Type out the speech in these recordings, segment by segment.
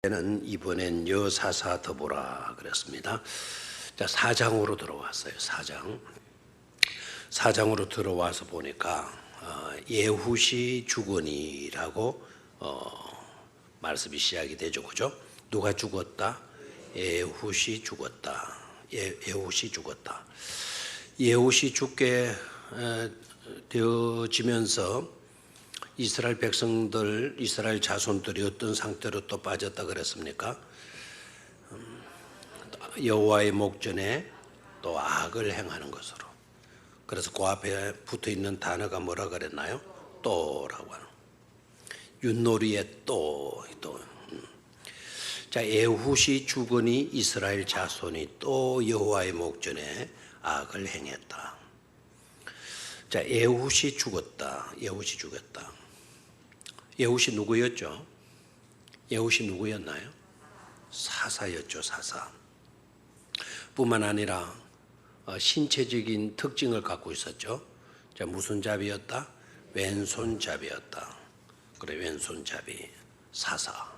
는 이번엔 여사사 더 보라 그랬습니다. 자, 4장으로 들어왔어요. 4장으로 들어와서 보니까 예후시 주거니라고 말씀이 시작이 되죠. 그죠? 누가 죽었다? 예후시 죽었다. 예후시 죽었다. 예후시 죽게 되어지면서 이스라엘 백성들, 이스라엘 자손들이 어떤 상태로 또 빠졌다 그랬습니까? 여호와의 목전에 또 악을 행하는 것으로. 그래서 그 앞에 붙어 있는 단어가 뭐라 그랬나요? 또라고 하는. 윷놀이의 또. 자, 예후시 주거니 이스라엘 자손이 또 여호와의 목전에 악을 행했다. 자, 예후시 죽었다. 예후시 죽었다. 예후시 누구였죠? 예후시 누구였나요? 사사였죠. 사사. 뿐만 아니라 신체적인 특징을 갖고 있었죠. 자, 무슨 자비였다? 왼손잡이였다. 그래, 왼손잡이. 사사.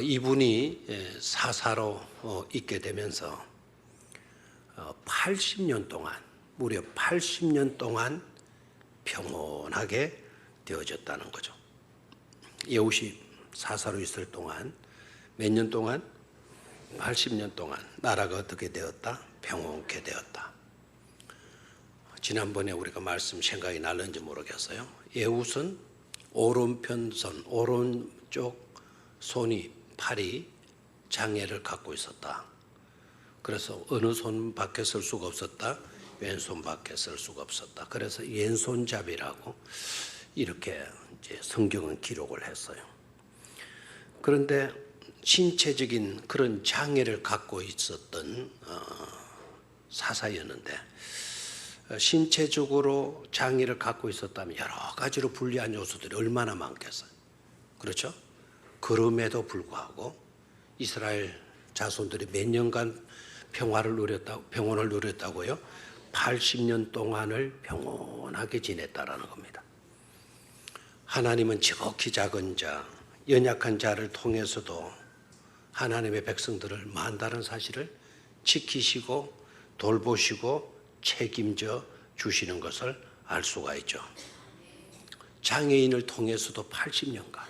이분이 사사로 있게 되면서 80년 동안, 무려 80년 동안 평온하게 되어졌다는 거죠. 예후시 사사로 있을 동안 몇 년 동안? 80년 동안 나라가 어떻게 되었다? 평온케 되었다. 지난번에 우리가 말씀 생각이 날는지 모르겠어요. 예후는 오른편 손, 오른쪽 손이 팔이 장애를 갖고 있었다. 그래서 어느 손밖에 쓸 수가 없었다. 왼손밖에 쓸 수가 없었다. 그래서 왼손잡이라고 이렇게 이제 성경은 기록을 했어요. 그런데 신체적인 그런 장애를 갖고 있었던 사사였는데, 신체적으로 장애를 갖고 있었다면 여러 가지로 불리한 요소들이 얼마나 많겠어요. 그렇죠? 그럼에도 불구하고 이스라엘 자손들이 몇 년간 평온을 누렸다고요? 80년 동안을 평온하게 지냈다라는 겁니다. 하나님은 지극히 작은 자, 연약한 자를 통해서도 하나님의 백성들을 만다는 사실을 지키시고 돌보시고 책임져 주시는 것을 알 수가 있죠. 장애인을 통해서도 80년간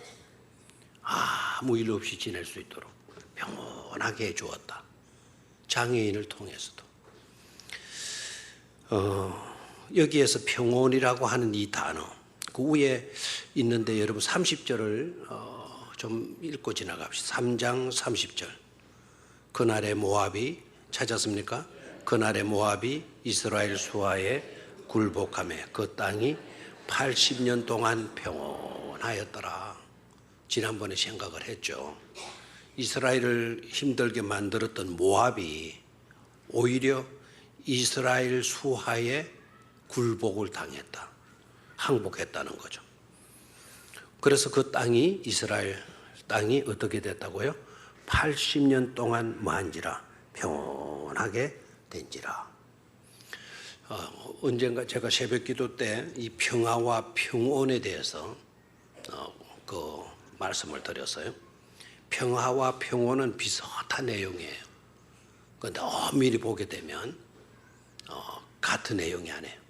아무 일 없이 지낼 수 있도록 평온하게 해주었다. 장애인을 통해서도. 여기에서 평온이라고 하는 이 단어, 그 위에 있는데 여러분 30절을 좀 읽고 지나갑시다. 3장 30절. 그날의 모압이 찾았습니까? 그날의 모압이 이스라엘 수하에 굴복하며 그 땅이 80년 동안 평온하였더라. 지난번에 생각을 했죠. 이스라엘을 힘들게 만들었던 모압이 오히려 이스라엘 수하에 굴복을 당했다. 항복했다는 거죠. 그래서 그 땅이, 이스라엘 땅이 어떻게 됐다고요? 80년 동안 뭐한지라? 평온하게 된지라. 언젠가 제가 새벽 기도 때 이 평화와 평온에 대해서 그 말씀을 드렸어요. 평화와 평온은 비슷한 내용이에요. 그런데 엄밀히 보게 되면 같은 내용이 아니에요.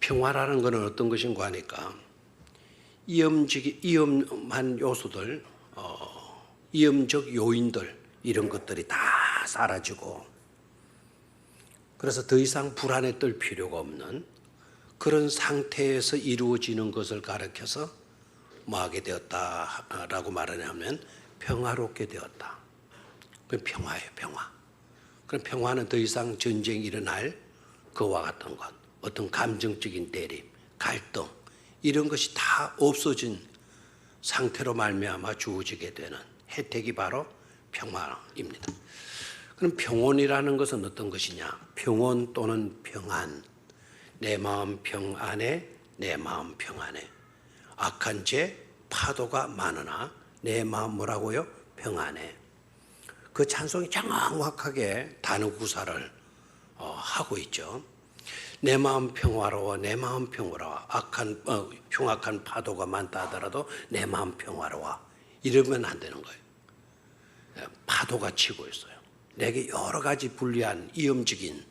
평화라는 것은 어떤 것인가 하니까 위험한 요소들, 위험적 요인들, 이런 것들이 다 사라지고, 그래서 더 이상 불안에 떨 필요가 없는 그런 상태에서 이루어지는 것을 가르쳐서 뭐하게 되었다라고 말하냐면 평화롭게 되었다. 그게 평화예요, 평화. 그럼 평화는 더 이상 전쟁이 일어날 그와 같은 것, 어떤 감정적인 대립, 갈등, 이런 것이 다 없어진 상태로 말미암아 주어지게 되는 혜택이 바로 평화입니다. 그럼 평온이라는 것은 어떤 것이냐? 평온 또는 평안. 내 마음 평안해, 내 마음 평안해. 악한 죄 파도가 많으나 내 마음 뭐라고요? 평안해. 그 찬송이 정확하게 단어 구사를 하고 있죠. 내 마음 평화로워, 내 마음 평화로워. 흉악한 파도가 많다 하더라도 내 마음 평화로워. 이러면 안 되는 거예요. 파도가 치고 있어요. 내게 여러 가지 불리한 위험적인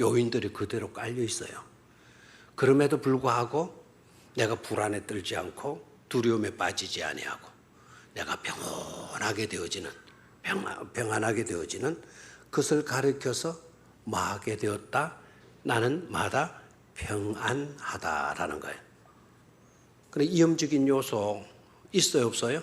요인들이 그대로 깔려 있어요. 그럼에도 불구하고 내가 불안에 떨지 않고 두려움에 빠지지 아니하고 내가 평온하게 되어지는 평안하게 되어지는 그것을 가리켜서 뭐하게 되었다? 나는 마다 평안하다라는 거예요. 그래 위험적인 요소 있어요 없어요?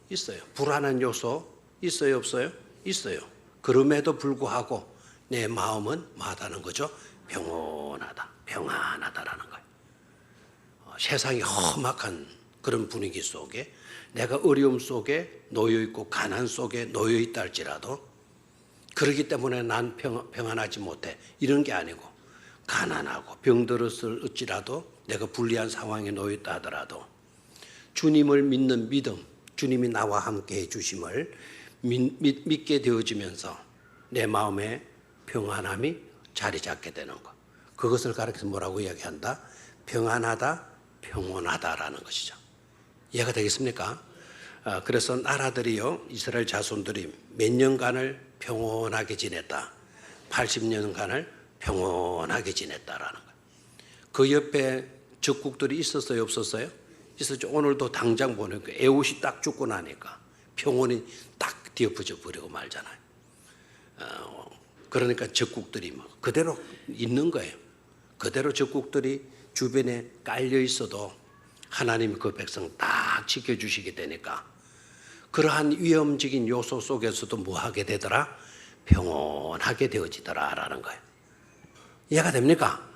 있어요. 불안한 요소 있어요 없어요? 있어요. 그럼에도 불구하고 내 마음은 뭐하다는 거죠? 평온하다, 평안하다라는 거예요. 세상이 험악한 그런 분위기 속에 내가 어려움 속에 놓여있고 가난 속에 놓여있다 할지라도 그러기 때문에 난 평안하지 못해 이런 게 아니고 가난하고 병들었을 어찌라도 내가 불리한 상황에 놓였다 하더라도 주님을 믿는 믿음, 주님이 나와 함께 해주심을 믿게 되어지면서 내 마음에 평안함이 자리 잡게 되는 것. 그것을 가르쳐서 뭐라고 이야기한다? 평안하다, 평온하다라는 것이죠. 이해가 되겠습니까? 그래서 나라들이요, 이스라엘 자손들이 몇 년간을 평온하게 지냈다. 80년간을 평온하게 지냈다라는 거예요. 그 옆에 적국들이 있었어요, 없었어요? 있었죠. 오늘도 당장 보니까 에웃이 딱 죽고 나니까 평온이 딱 뒤엎어져 버리고 말잖아요. 그러니까 적국들이 막 그대로 있는 거예요. 그대로 적국들이 주변에 깔려 있어도 하나님이 그 백성 딱 지켜주시게 되니까 그러한 위험적인 요소 속에서도 뭐하게 되더라? 평온하게 되어지더라라는 거예요. 이해가 됩니까?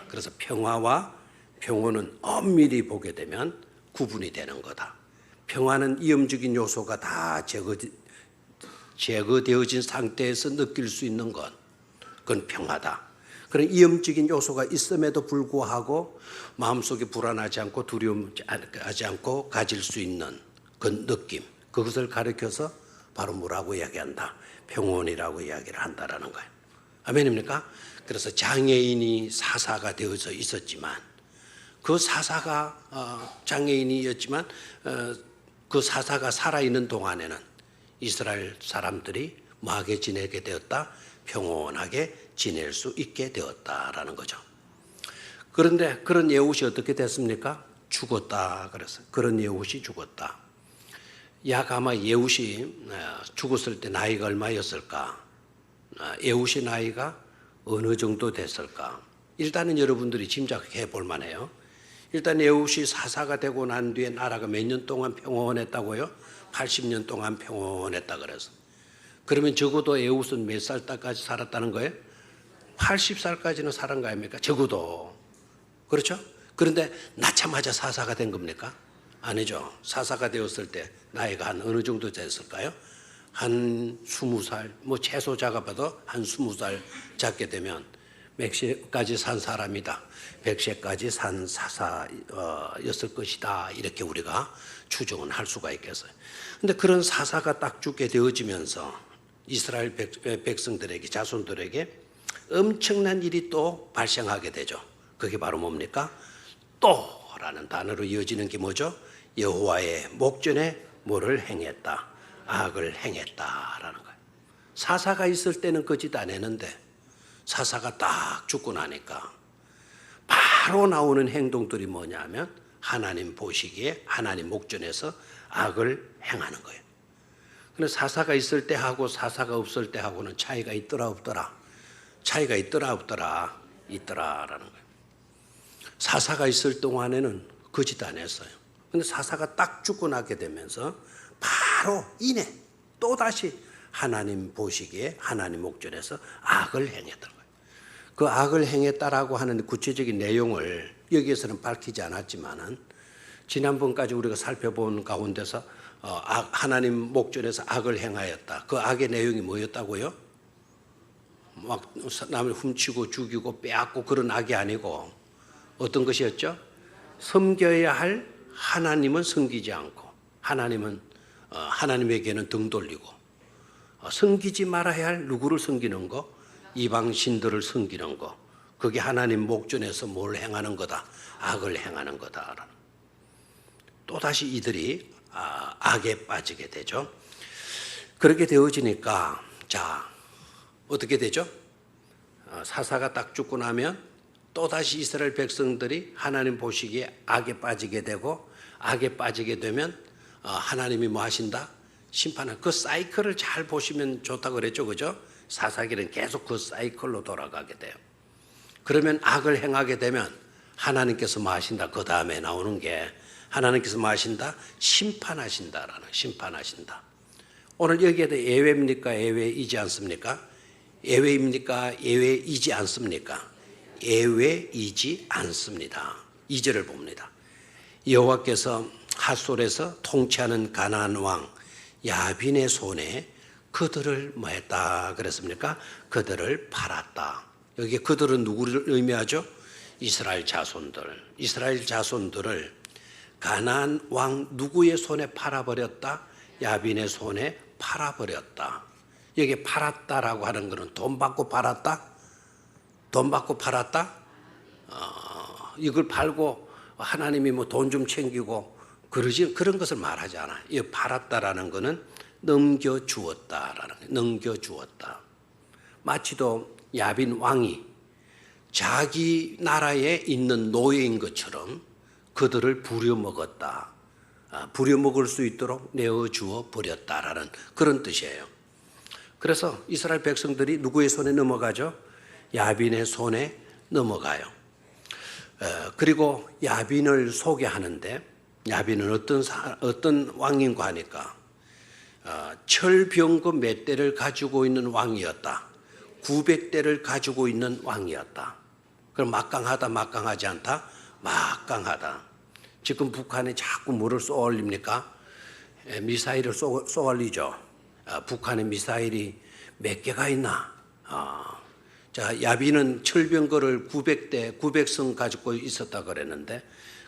그래서 평화와 평온은 엄밀히 보게 되면 구분이 되는 거다. 평화는 위험적인 요소가 다 제거되어진 상태에서 느낄 수 있는 것, 그건 평화다. 그런 위험적인 요소가 있음에도 불구하고 마음속에 불안하지 않고 두려움하지 않고 가질 수 있는 그 느낌, 그것을 가리켜서 바로 뭐라고 이야기한다? 평온이라고 이야기를 한다라는 거예요. 아멘입니까? 그래서 장애인이 사사가 되어서 있었지만 그 사사가 장애인이었지만 그 사사가 살아있는 동안에는 이스라엘 사람들이 뭐하게 지내게 되었다? 평온하게 지낼 수 있게 되었다라는 거죠. 그런데 그런 예후시 어떻게 됐습니까? 죽었다 그랬어요. 그런 예후시 죽었다. 약 아마 예후시 죽었을 때 나이가 얼마였을까? 예후시 나이가 어느 정도 됐을까? 일단은 여러분들이 짐작해 볼 만해요. 일단 예후시 사사가 되고 난 뒤에 나라가 몇 년 동안 평온했다고요? 80년 동안 평온했다 그래서. 그러면 적어도 에웃은 몇 살 때까지 살았다는 거예요? 80살까지는 살은 거 아닙니까? 적어도. 그렇죠? 그런데 낳자마자 사사가 된 겁니까? 아니죠. 사사가 되었을 때 나이가 한 어느 정도 됐을까요? 한 20살, 뭐 최소 작아봐도 한 20살 잡게 되면 몇 세까지 산 사람이다. 100세까지 산 사사였을 것이다. 이렇게 우리가 추정은 할 수가 있겠어요. 근데 그런 사사가 딱 죽게 되어지면서 이스라엘 백성들에게, 자손들에게 엄청난 일이 또 발생하게 되죠. 그게 바로 뭡니까? 또라는 단어로 이어지는 게 뭐죠? 여호와의 목전에 뭐를 행했다? 악을 행했다라는 거예요. 사사가 있을 때는 그 짓 안 했는데 사사가 딱 죽고 나니까 바로 나오는 행동들이 뭐냐면 하나님 보시기에 하나님 목전에서 악을 행하는 거예요. 그런데 사사가 있을 때 하고 사사가 없을 때 하고는 차이가 있더라 없더라? 차이가 있더라 없더라? 있더라라는 거예요. 사사가 있을 동안에는 그 짓 안 했어요. 그런데 사사가 딱 죽고 나게 되면서 바로 이내 또다시 하나님 보시기에 하나님 목전에서 악을 행했던 거예요. 그 악을 행했다라고 하는 구체적인 내용을 여기에서는 밝히지 않았지만은 지난번까지 우리가 살펴본 가운데서 하나님 목전에서 악을 행하였다. 그 악의 내용이 뭐였다고요? 막 남을 훔치고 죽이고 빼앗고 그런 악이 아니고 어떤 것이었죠? 섬겨야 할 하나님은 섬기지 않고 하나님에게는 등 돌리고 섬기지 말아야 할 누구를 섬기는 거? 이방 신들을 섬기는 거. 그게 하나님 목전에서 뭘 행하는 거다? 악을 행하는 거다. 또다시 이들이 악에 빠지게 되죠. 그렇게 되어지니까 자 어떻게 되죠? 사사가 딱 죽고 나면 또다시 이스라엘 백성들이 하나님 보시기에 악에 빠지게 되고 악에 빠지게 되면 하나님이 뭐 하신다? 심판을. 그 사이클을 잘 보시면 좋다고 그랬죠. 그죠? 사사기는 계속 그 사이클로 돌아가게 돼요. 그러면 악을 행하게 되면 하나님께서 뭐 하신다? 그 다음에 나오는 게 하나님께서 뭐 하신다? 심판하신다라는, 심판하신다. 오늘 여기에도 예외입니까? 예외이지 않습니까? 예외입니까? 예외이지 않습니까? 예외이지 않습니다. 2절을 봅니다. 여호와께서 핫솔에서 통치하는 가나안 왕 야빈의 손에 그들을 뭐 했다 그랬습니까? 그들을 팔았다. 여기 그들은 누구를 의미하죠? 이스라엘 자손들. 이스라엘 자손들을 가나안 왕 누구의 손에 팔아버렸다? 야빈의 손에 팔아버렸다. 여기 팔았다라고 하는 것은 돈 받고 팔았다? 돈 받고 팔았다? 이걸 팔고 하나님이 뭐 돈 좀 챙기고 그런 것을 말하지 않아요. 이 팔았다라는 것은 넘겨주었다라는 거예요. 넘겨주었다. 마치도 야빈 왕이 자기 나라에 있는 노예인 것처럼 그들을 부려먹었다. 부려먹을 수 있도록 내어주어 버렸다라는 그런 뜻이에요. 그래서 이스라엘 백성들이 누구의 손에 넘어가죠? 야빈의 손에 넘어가요. 그리고 야빈을 소개하는데 야빈은 어떤 왕인가 하니까 철병거 몇 대를 가지고 있는 왕이었다. 900대를 가지고 있는 왕이었다. 그럼 막강하다, 막강하지 않다? 막강하다. 지금 북한에 자꾸 뭐를 쏘아올립니까? 미사일을 쏘아올리죠. 북한에 미사일이 몇 개가 있나? 자, 야빈은 철병거를 900대, 900성 가지고 있었다 그랬는데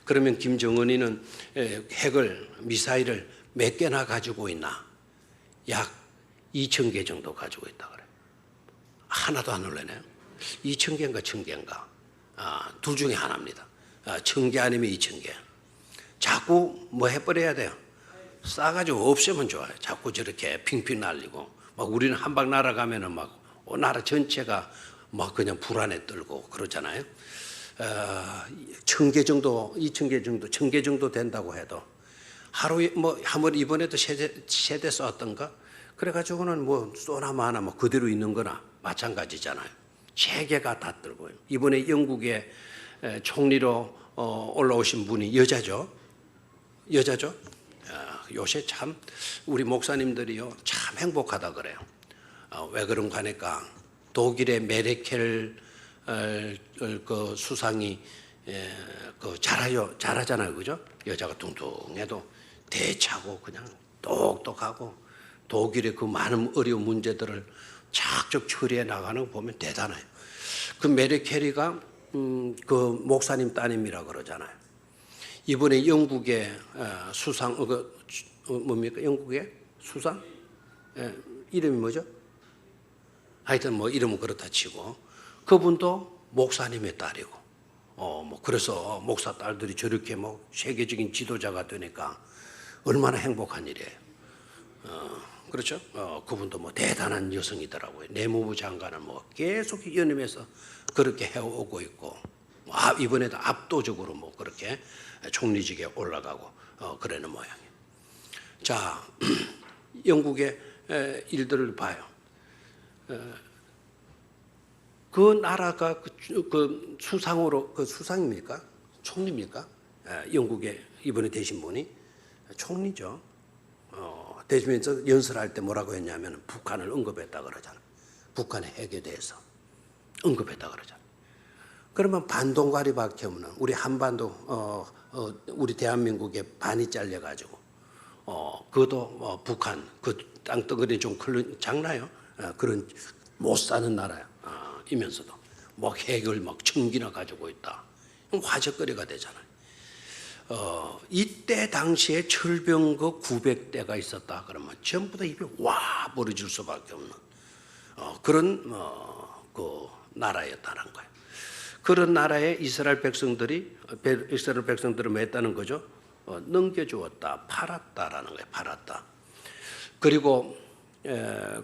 그러면 김정은이는 핵을, 미사일을 몇 개나 가지고 있나? 약 2,000개 정도 가지고 있다 그래요. 하나도 안 놀라네요. 2,000개인가 1,000개인가? 둘 중에 하나입니다. 1,000개 아니면 2,000개. 자꾸 뭐 해버려야 돼요. 싸가지고 없애면 좋아요. 자꾸 저렇게 핑핑 날리고. 막 우리는 한 방 날아가면은 막 나라 전체가 막 그냥 불안에 떨고 그러잖아요. 1,000개 정도, 2,000개 정도, 1,000개 정도 된다고 해도 하루에 뭐 한번 이번에도 세대 쏘았던가? 그래가지고는 뭐 쏘나 마나 뭐 그대로 있는 거나 마찬가지잖아요. 세계가 다 떨고요. 이번에 영국의 총리로 올라오신 분이 여자죠. 여자죠. 요새 참 우리 목사님들이요 참 행복하다 그래요. 왜 그런가 하니까 독일의 메르켈 그 수상이 그 잘하잖아요, 그죠? 여자가 뚱뚱해도 대차고 그냥 똑똑하고 독일의 그 많은 어려운 문제들을 착착 처리해 나가는 거 보면 대단해요. 그 메르켈이가 그 목사님 따님이라 그러잖아요. 이번에 영국의 수상 뭡니까? 영국의 수상 이름이 뭐죠? 하여튼 뭐 이름은 그렇다 치고 그분도 목사님의 딸이고 뭐 그래서 목사 딸들이 저렇게 뭐 세계적인 지도자가 되니까 얼마나 행복한 일이에요. 그렇죠? 그분도 뭐 대단한 여성이더라고요. 내무부 장관은 뭐 계속 연임해서 그렇게 해오고 있고 이번에도 압도적으로 뭐 그렇게 총리직에 올라가고 그러는 모양이에요. 자, 영국의 일들을 봐요. 그 나라가 그 수상으로 그 수상입니까? 총리입니까? 영국의 이번에 되신 분이 총리죠. 되시면서 연설할 때 뭐라고 했냐면 북한을 언급했다 그러잖아. 북한의 핵에 대해서 언급했다 그러잖아. 그러면 반동가리밖에 없는 우리 한반도 우리 대한민국의 반이 잘려가지고 그것도 북한 그 땅덩어리 좀 작나요? 그런 못 사는 나라 이면서도 뭐 핵을 막 1,000기나 가지고 있다. 화제거리가 되잖아요. 이때 당시에 철병거 900대가 있었다 그러면 전부 다 입에 와 버려질 수밖에 없는 그런 그 나라였다는 거예요. 그런 나라에 이스라엘 백성들을 뭐 했다는 거죠? 넘겨주었다, 팔았다라는 거예요. 팔았다. 그리고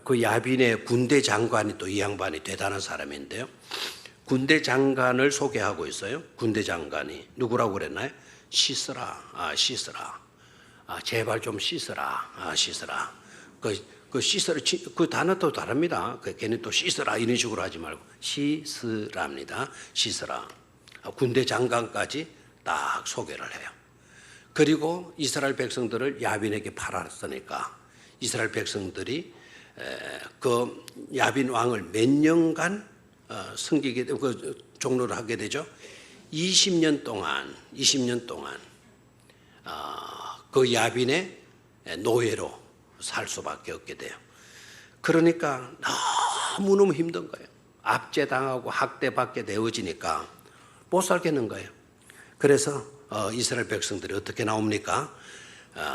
그 야빈의 군대 장관이 또 이 양반이 대단한 사람인데요. 군대 장관을 소개하고 있어요. 군대 장관이 누구라고 그랬나요? 씻으라, 씻으라. 제발 좀 씻으라, 씻으라. 그 씻으라, 그 단어도 다릅니다. 걔는 또 씻으라 이런 식으로 하지 말고 씻으라입니다. 씻으라. 군대 장관까지 딱 소개를 해요. 그리고 이스라엘 백성들을 야빈에게 팔았으니까 이스라엘 백성들이 그 야빈 왕을 몇 년간 섬기게 그 종로를 하게 되죠. 20년 동안 그 야빈의 노예로 살 수밖에 없게 돼요. 그러니까 너무너무 힘든 거예요. 압제당하고 학대받게 되어지니까 못 살겠는 거예요. 그래서 이스라엘 백성들이 어떻게 나옵니까?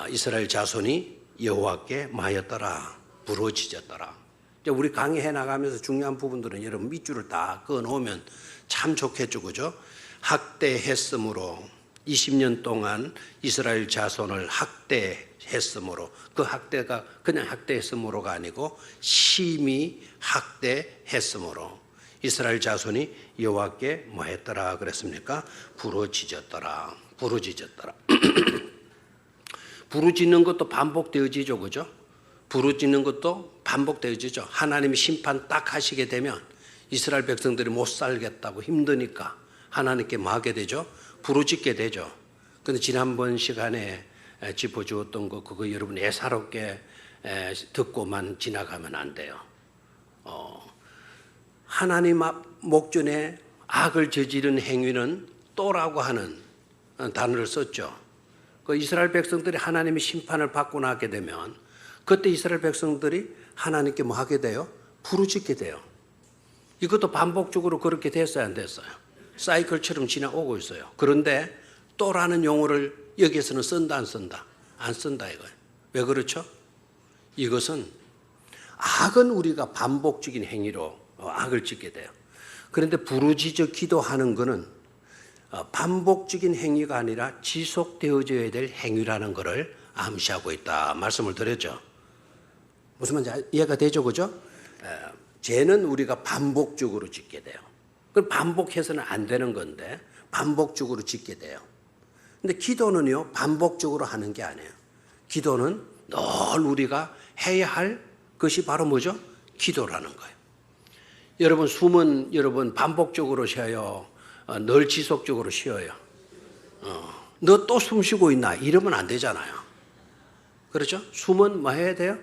이스라엘 자손이 여호와께 마였더라, 부르짖었더라. 우리 강의해 나가면서 중요한 부분들은 여러분 밑줄을 다 그어 놓으면 참 좋겠죠, 그죠? 학대했으므로 20년 동안 이스라엘 자손을 학대했으므로, 그 학대가 그냥 학대했으므로가 아니고 심히 학대했으므로 이스라엘 자손이 여호와께 뭐 했더라 그랬습니까? 부르짖었더라. 부르짖었더라. 부르짖는 것도 반복되어지죠, 그죠? 부르짖는 것도 반복되어지죠. 하나님이 심판 딱 하시게 되면 이스라엘 백성들이 못 살겠다고 힘드니까 하나님께 뭐 하게 되죠? 부르짖게 되죠. 근데 지난번 시간에 짚어주었던 거 그거 여러분 애사롭게 듣고만 지나가면 안 돼요. 하나님 목전에 악을 저지른 행위는 또라고 하는 단어를 썼죠. 그 이스라엘 백성들이 하나님의 심판을 받고 나게 되면 그때 이스라엘 백성들이 하나님께 뭐 하게 돼요? 부르짖게 돼요. 이것도 반복적으로 그렇게 됐어요, 안 됐어요? 사이클처럼 지나오고 있어요. 그런데 또라는 용어를 여기에서는 쓴다, 안 쓴다? 안 쓴다 이거예요. 왜 그렇죠? 이것은 악은 우리가 반복적인 행위로 악을 짓게 돼요. 그런데 부르짖어 기도하는 것은 반복적인 행위가 아니라 지속되어져야 될 행위라는 것을 암시하고 있다 말씀을 드렸죠. 무슨 말인지 이해가 되죠, 그죠? 죄는 우리가 반복적으로 짓게 돼요. 그걸 반복해서는 안 되는 건데 반복적으로 짓게 돼요. 근데 기도는요, 반복적으로 하는 게 아니에요. 기도는 늘 우리가 해야 할 것이 바로 뭐죠? 기도라는 거예요. 여러분 숨은 여러분 반복적으로 쉬어요? 늘 지속적으로 쉬어요? 너 또 숨 쉬고 있나? 이러면 안 되잖아요. 그렇죠? 숨은 뭐 해야 돼요?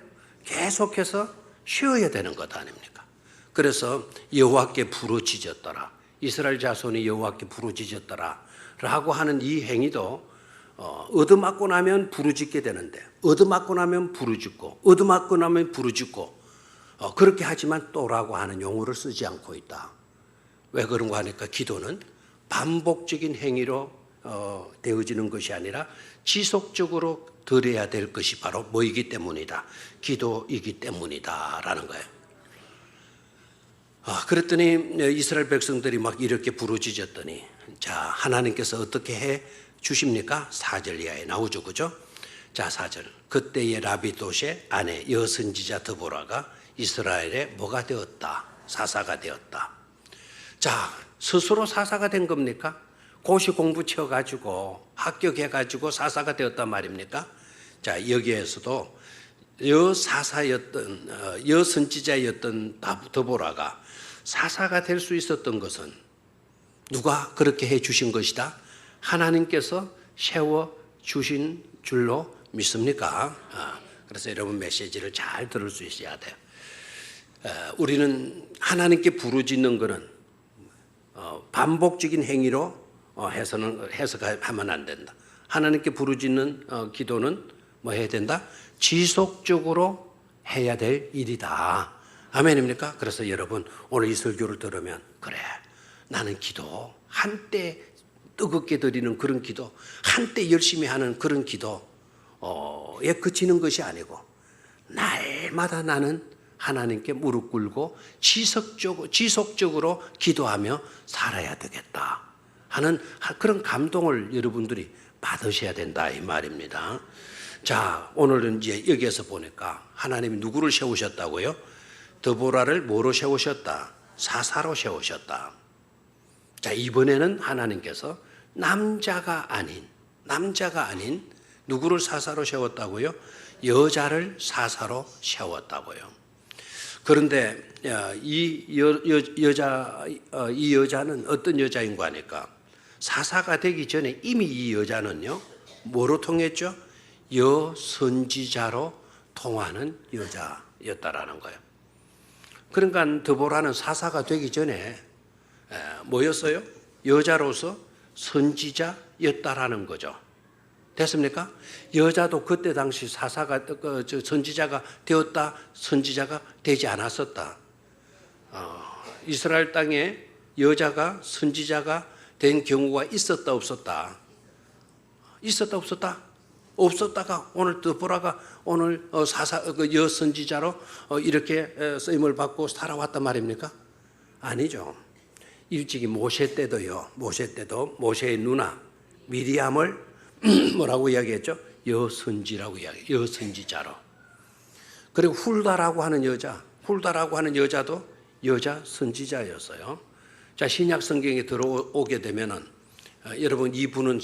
계속해서 쉬어야 되는 것 아닙니까? 그래서 여호와께 부르짖었더라. 이스라엘 자손이 여호와께 부르짖었더라 라고 하는 이 행위도 얻어맞고 나면 부르짖게 되는데 얻어맞고 나면 부르짖고 얻어맞고 나면 부르짖고 그렇게 하지만 또라고 하는 용어를 쓰지 않고 있다. 왜 그런가 하니까 기도는 반복적인 행위로 되어지는 것이 아니라 지속적으로 드려야 될 것이 바로 뭐이기 때문이다. 기도이기 때문이다 라는 거예요. 그랬더니 이스라엘 백성들이 막 이렇게 부르짖었더니 자 하나님께서 어떻게 해 주십니까? 4절 이하에 나오죠, 그죠? 자 4절 그때의 라비도시의 아내 여선지자 드보라가 이스라엘에 뭐가 되었다? 사사가 되었다. 자 스스로 사사가 된 겁니까? 고시 공부 쳐가지고 합격해가지고 사사가 되었단 말입니까? 자 여기에서도 여사사였던 여선지자였던 드보라가 사사가 될 수 있었던 것은 누가 그렇게 해 주신 것이다? 하나님께서 세워 주신 줄로 믿습니까? 그래서 여러분 메시지를 잘 들을 수 있어야 돼요. 우리는 하나님께 부르짖는 것은 반복적인 행위로 해석하면 안 된다. 하나님께 부르짖는 기도는 뭐 해야 된다? 지속적으로 해야 될 일이다. 아멘입니까? 그래서 여러분 오늘 이 설교를 들으면 그래 나는 기도 한때 뜨겁게 드리는 그런 기도 한때 열심히 하는 그런 기도에 그치는 것이 아니고 날마다 나는 하나님께 무릎 꿇고 지속적으로 기도하며 살아야 되겠다 하는 그런 감동을 여러분들이 받으셔야 된다 이 말입니다. 자, 오늘은 이제 여기에서 보니까 하나님이 누구를 세우셨다고요? 드보라를 뭐로 세우셨다? 사사로 세우셨다. 자, 이번에는 하나님께서 남자가 아닌 누구를 사사로 세웠다고요? 여자를 사사로 세웠다고요. 그런데 이 여자는 어떤 여자인가 하니까 사사가 되기 전에 이미 이 여자는요 뭐로 통했죠? 여선지자로 통하는 여자였다라는 거예요. 그러니까 드보라는 사사가 되기 전에 뭐였어요? 여자로서 선지자였다라는 거죠. 됐습니까? 여자도 그때 당시 사사가 선지자가 되었다, 선지자가 되지 않았었다. 이스라엘 땅에 여자가 선지자가 된 경우가 있었다 없었다? 있었다 없었다? 없었다가 오늘 드보라가 오늘 여선지자로 이렇게 쓰임을 받고 살아왔단 말입니까? 아니죠. 일찍이 모세 때도 모세의 누나 미리암을 뭐라고 이야기했죠? 여선지라고 이야기해요. 여선지자로. 그리고 훌다라고 하는 여자도 여자 선지자였어요. 자, 신약 성경에 들어오게 되면은 여러분 이분은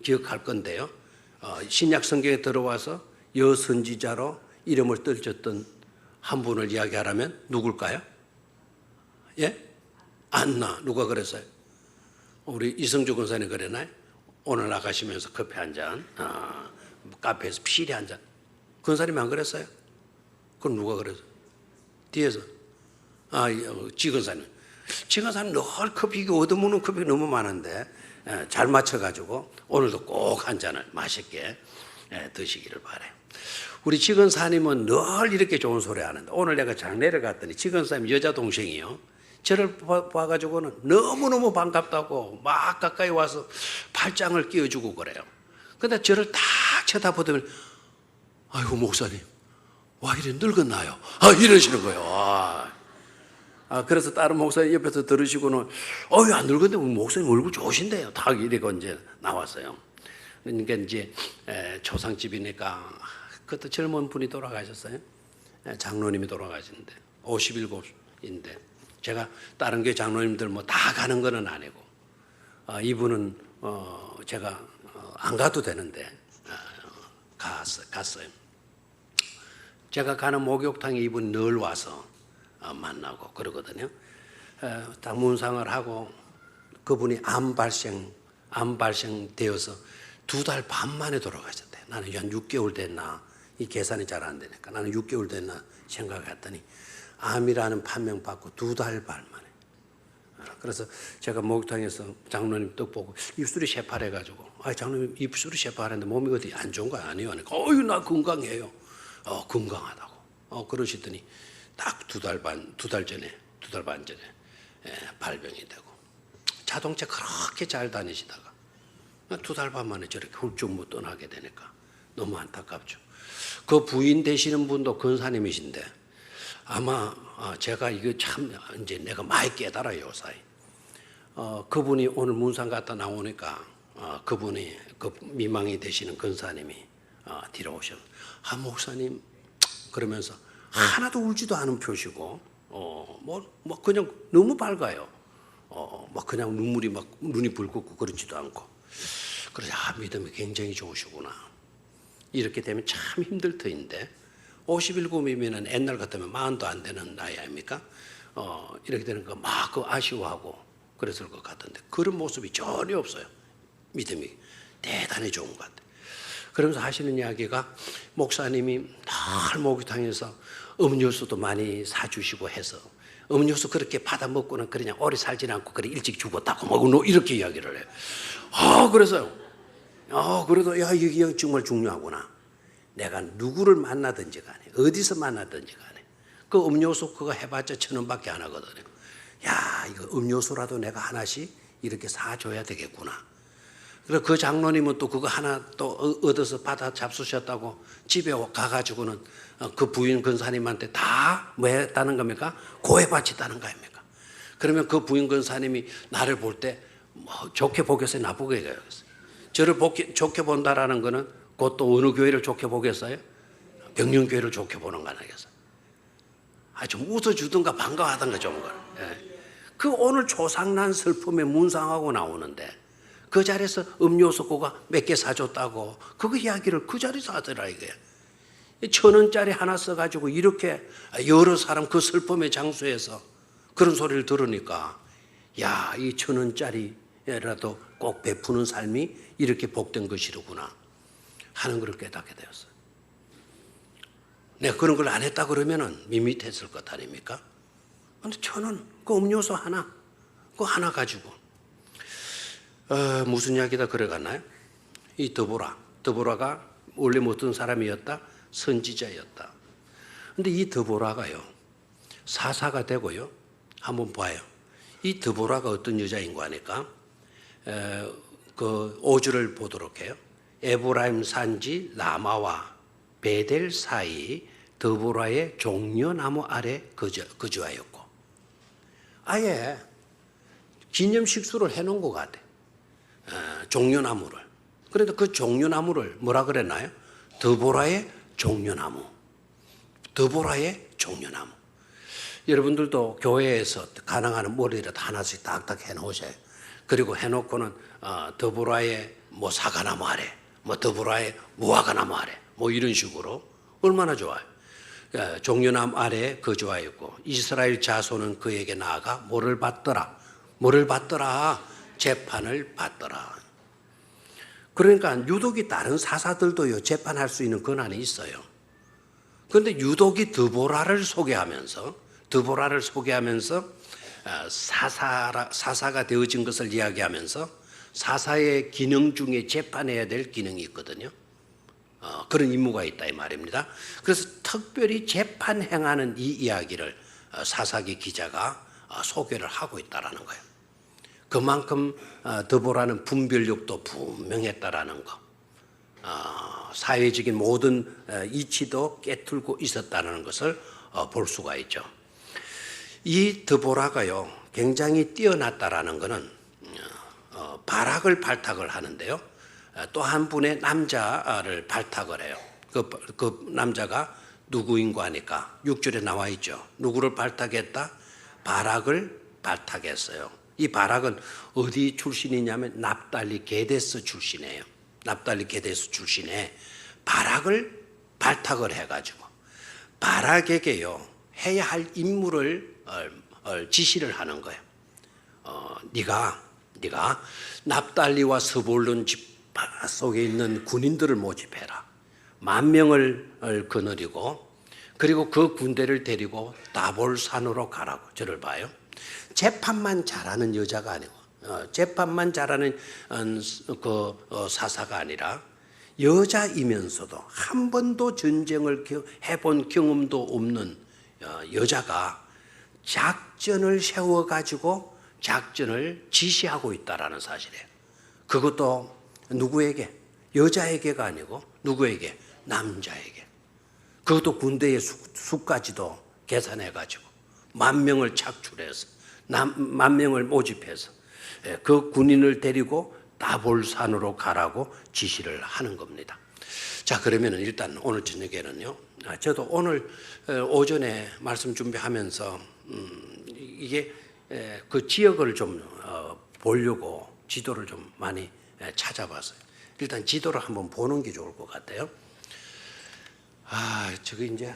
기억할 건데요. 신약 성경에 들어와서 여선지자로 이름을 떨쳤던 한 분을 이야기하라면 누굴까요? 예? 안나. 누가 그랬어요? 우리 이성주 권사님 그랬나요? 오늘 나가시면서 커피 한 잔, 카페에서 피리 한 잔. 권사님이 안 그랬어요? 그럼 누가 그랬어요? 뒤에서. 지권사님. 지권사님 늘 커피, 얻어먹는 커피가 너무 많은데 잘 맞춰가지고 오늘도 꼭 한 잔을 맛있게 드시기를 바라요. 우리 지권사님은 늘 이렇게 좋은 소리 하는데 오늘 내가 장례를 갔더니 지권사님 여자 동생이요. 저를 봐가지고는 너무너무 반갑다고 막 가까이 와서 팔짱을 끼워주고 그래요. 근데 저를 딱 쳐다보더니 아이고 목사님 와 이래 늙었나요? 이러시는 거예요. 그래서 다른 목사님 옆에서 들으시고는 안 늙었는데 목사님 얼굴 좋으신데요. 딱 이러고 이제 나왔어요. 그러니까 이제 초상집이니까 그때 젊은 분이 돌아가셨어요. 장로님이 돌아가시는데 57인데 제가 다른 교회 장로님들 뭐 다 가는 거는 아니고 이분은 제가 안 가도 되는데 갔어요. 제가 가는 목욕탕에 이분이 늘 와서 만나고 그러거든요. 딱 문상을 하고 그분이 암 발생되어서 2달 반 만에 돌아가셨대요. 나는 한 6개월 됐나 이 계산이 잘 안 되니까 나는 6개월 됐나 생각했더니 암이라는 판명 받고 2달 반 만에. 그래서 제가 목욕탕에서 장로님 떡 보고 입술이 새파래가지고 장로님 입술이 새파랬는데 몸이 어디 안 좋은 거 아니에요? 하니까 나 건강해요. 건강하다고. 그러시더니 딱 2달 반 전에 발병이 되고 자동차 그렇게 잘 다니시다가 2달 반 만에 저렇게 훌쩍 못 떠나게 되니까 너무 안타깝죠. 그 부인 되시는 분도 권사님이신데 아마 제가 이거 참 이제 내가 많이 깨달아요 요사이. 그분이 오늘 문상 갔다 나오니까 그분이 그 미망이 되시는 권사님이 뒤로 오셔. 목사님 그러면서 하나도 울지도 않은 표시고 뭐 그냥 너무 밝아요. 막 그냥 눈물이 막 눈이 붉고 그러지도 않고. 그래서 믿음이 굉장히 좋으시구나. 이렇게 되면 참 힘들 터인데 57이면은 옛날 같으면 40도 안 되는 나이 아닙니까? 이렇게 되는 거 막 아쉬워하고 그랬을 것 같은데 그런 모습이 전혀 없어요. 믿음이 대단히 좋은 것 같아요. 그러면서 하시는 이야기가 목사님이 늘 목욕탕에서 음료수도 많이 사주시고 해서 음료수 그렇게 받아 먹고는 그냥 오래 살지 않고 그래 일찍 죽었다고 뭐 이렇게 이야기를 해요. 그래서요. 그래도 이게 정말 중요하구나. 내가 누구를 만나든지 간에 어디서 만나든지 간에 그 음료수 그거 해봤자 1,000원밖에 안 하거든요. 이거 음료수라도 내가 하나씩 이렇게 사줘야 되겠구나. 그래서 그 장로님은 또 그거 하나 또 얻어서 받아 잡수셨다고 집에 가가지고는 그 부인 권사님한테 다 뭐 했다는 겁니까? 고해 바쳤다는 거 아닙니까? 그러면 그 부인 권사님이 나를 볼 때 뭐 좋게 보겠어요? 나쁘게 보겠어요? 저를 좋게 본다라는 것은 곧 또 어느 교회를 좋게 보겠어요? 병영교회를 좋게 보는 거 아니겠어요? 좀 웃어주든가 반가워하든가 좋은 걸. 그 오늘 조상난 슬픔에 문상하고 나오는데 그 자리에서 음료수 고가 몇 개 사줬다고 그거 이야기를 그 자리에서 하더라 이거야. 1,000원짜리 하나 써가지고 이렇게 여러 사람 그 슬픔의 장소에서 그런 소리를 들으니까 야, 이 1,000원짜리라도 꼭 베푸는 삶이 이렇게 복된 것이로구나 하는 걸 깨닫게 되었어요. 내가 그런 걸 안 했다 그러면은 밋밋했을 것 아닙니까? 근데 1,000원, 그 음료수 하나, 그거 하나 가지고 무슨 이야기다 그래 갔나요? 이 드보라가 원래 어떤 사람이었다? 선지자였다. 근데 이 드보라가요, 사사가 되고요, 한번 봐요. 이 드보라가 어떤 여자인 거 아니까? 그 5절을 보도록 해요. 에브라임 산지 라마와 베델 사이 드보라의 종려나무 아래 거주하였고, 아예 기념식수를 해놓은 것 같아. 종려나무를. 그런데 그 종려나무를 뭐라 그랬나요? 드보라의 종려나무. 드보라의 종려나무. 여러분들도 교회에서 가능한 머리라도 하나씩 딱딱 해놓으세요. 그리고 해놓고는 드보라의 뭐 사과나무 아래, 뭐 드보라의 무화과나무 아래, 뭐 이런 식으로 얼마나 좋아요. 종려나무 아래 거주하였고 이스라엘 자손은 그에게 나아가 뭐를 받더라? 뭐를 받더라? 재판을 받더라. 그러니까 유독이 다른 사사들도요 재판할 수 있는 권한이 있어요. 그런데 유독이 드보라를 소개하면서 사사가 되어진 것을 이야기하면서 사사의 기능 중에 재판해야 될 기능이 있거든요. 그런 임무가 있다 이 말입니다. 그래서 특별히 재판 행하는 이 이야기를 사사기 기자가 소개를 하고 있다라는 거예요. 그만큼 드보라는 분별력도 분명했다라는 거, 사회적인 모든 이치도 깨뚫고 있었다는 것을 볼 수가 있죠. 이 드보라가요 굉장히 뛰어났다라는 것은 바락을 발탁을 하는데요. 또 한 분의 남자를 발탁을 해요. 그 남자가 누구인고 하니까 6절에 나와 있죠. 누구를 발탁했다? 바락을 발탁했어요. 이 바락은 어디 출신이냐면 납달리 게데스 출신이에요. 납달리 게데스 출신에 바락을 발탁을 해가지고 바락에게요 해야 할 임무를 지시를 하는 거예요. 네가 납달리와 스볼론 지파 속에 있는 군인들을 모집해라. 10,000명을 거느리고 그리고 그 군대를 데리고 다볼산으로 가라고. 저를 봐요. 재판만 잘하는 여자가 아니고 재판만 잘하는 사사가 아니라 여자이면서도 한 번도 전쟁을 해본 경험도 없는 여자가 작전을 세워가지고 작전을 지시하고 있다라는 사실이에요. 그것도 누구에게? 여자에게가 아니고 누구에게? 남자에게. 그것도 군대의 수까지도 계산해가지고 10,000명을 착출해서 10,000명을 모집해서 그 군인을 데리고 다볼산으로 가라고 지시를 하는 겁니다. 자, 그러면 일단 오늘 저녁에는요, 저도 오늘 오전에 말씀 준비하면서 이게 그 지역을 좀 보려고 지도를 좀 많이 찾아봤어요. 일단 지도를 한번 보는 게 좋을 것 같아요. 저기 이제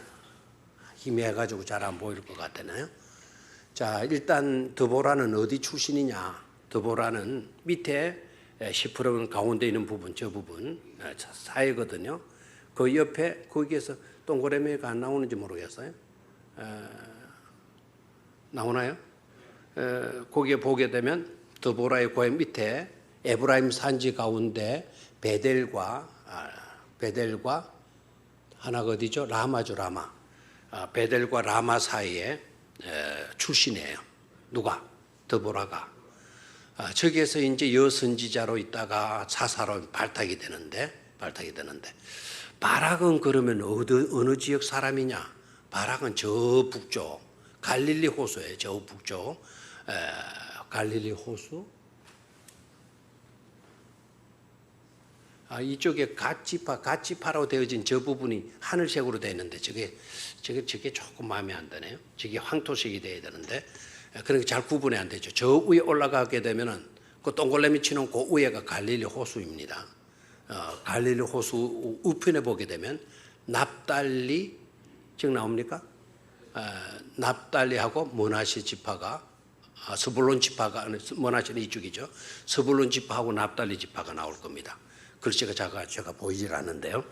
희미해가지고 잘 안 보일 것 같잖아요. 자, 일단 드보라는 어디 출신이냐? 드보라는 밑에 10%는 가운데 있는 부분, 저 부분 사이거든요. 그 옆에 거기에서 동그라미가 안 나오는지 모르겠어요. 나오나요? 거기에 보게 되면 드보라의 고향 밑에 에브라임 산지 가운데 베델과 하나가 어디죠? 라마죠, 라마. 베델과 라마 사이에 출신이에요. 누가? 드보라가. 저기에서 이제 여선지자로 있다가 사사로 발탁이 되는데 바락은 그러면 어느 지역 사람이냐? 바락은 저 북쪽 갈릴리 호수예요. 저 북쪽 갈릴리 호수. 이쪽에 갓지파라고 되어진 저 부분이 하늘색으로 되어 있는데 저게 조금 마음에 안 드네요. 저게 황토색이 돼야 되는데 그러니까 잘 구분이 안 되죠. 저 위에 올라가게 되면은 그 동글라미 치는 그 위에가 갈릴리 호수입니다. 갈릴리 호수 우편에 보게 되면 납달리 지금 나옵니까? 납달리하고 므낫세 지파가 스불론 지파가 므낫세는 이쪽이죠. 스불론 지파하고 납달리 지파가 나올 겁니다. 글씨가 제가 보이질 않는데요.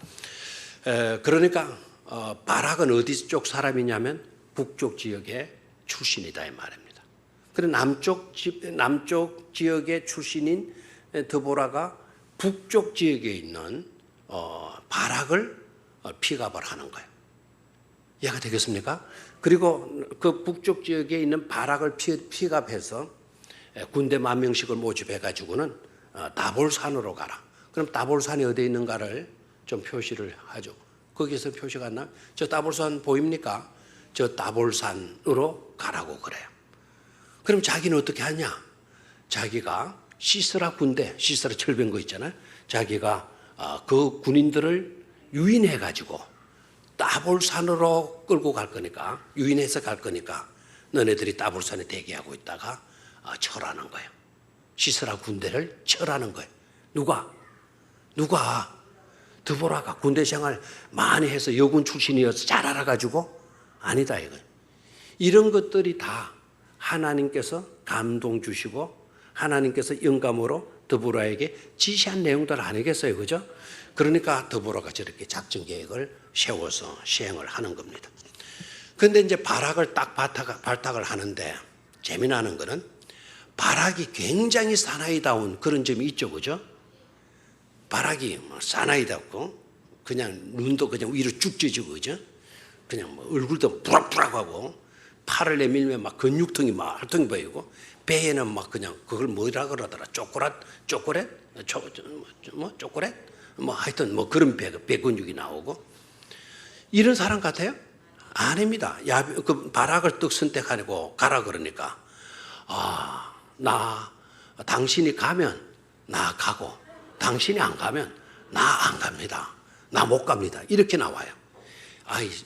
그러니까 바락은 어디 쪽 사람이냐면 북쪽 지역의 출신이다 이 말입니다. 그리고 남쪽 지역의 출신인 드보라가 북쪽 지역에 있는 바락을 픽업을 하는 거예요. 이해가 되겠습니까? 그리고 그 북쪽 지역에 있는 바락을 픽업해서 군대 10,000명씩을 모집해 가지고는 다볼산으로 가라. 그럼 다볼산이 어디에 있는가를 좀 표시를 하죠. 거기서 표시가 안 나요? 저 다볼산 보입니까? 저 다볼산으로 가라고 그래요. 그럼 자기는 어떻게 하냐? 자기가 시스라 군대, 시스라 철병 거 있잖아요. 자기가 그 군인들을 유인해 가지고 다볼산으로 끌고 갈 거니까, 유인해서 갈 거니까 너네들이 다볼산에 대기하고 있다가 철하는 거예요. 시스라 군대를 철하는 거예요. 누가? 드보라가 군대 생활 많이 해서 여군 출신이어서 잘 알아가지고? 아니다 이거예요. 이런 것들이 다 하나님께서 감동 주시고 하나님께서 영감으로 드보라에게 지시한 내용들 아니겠어요, 그죠? 그러니까 드보라가 저렇게 작전 계획을 세워서 시행을 하는 겁니다. 그런데 이제 바락을 딱 발탁을 하는데 재미나는 거는 바락이 굉장히 사나이다운 그런 점이 있죠, 그죠? 바락이 사나이답고 그냥 눈도 그냥 위로 쭉 찢어지고, 그죠? 그냥 뭐 얼굴도 부락부락하고 팔을 내밀면 막 근육통이 막 활동이 보이고 배에는 막 그냥 그걸 뭐라 그러더라? 초콜릿? 뭐 하여튼 뭐 그런 배 근육이 나오고 이런 사람 같아요? 아닙니다. 그 바락을 떡 선택하고 가라 그러니까 당신이 가면 나 가고 당신이 안 가면 나 안 갑니다. 나 못 갑니다. 이렇게 나와요.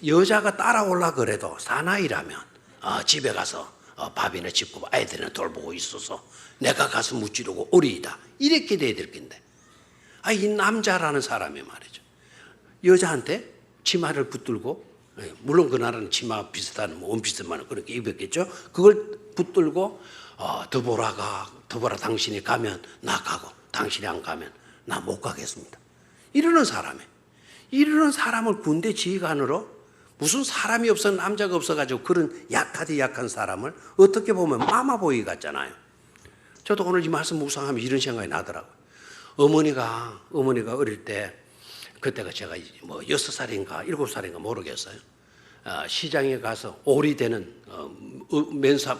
여자가 따라올라 그래도 사나이라면 집에 가서 밥이나 짓고 아이들이나 돌보고 있어서 내가 가서 무찌르고 어리이다. 이렇게 돼야 될 건데 이 남자라는 사람이 말이죠. 여자한테 치마를 붙들고 물론 그 나라는 치마 비슷한 원피스만 그렇게 입었겠죠. 그걸 붙들고 드보라 당신이 가면 나 가고 당신이 안 가면 나 못 가겠습니다. 이러는 사람을 군대 지휘관으로 무슨 사람이 없어 남자가 없어가지고 그런 약한 사람을 어떻게 보면 마마보이 같잖아요. 저도 오늘 이 말씀 묵상하면 이런 생각이 나더라고요. 어머니가 어릴 때 그때가 제가 뭐 6살인가 7살인가 모르겠어요. 시장에 가서 오리되는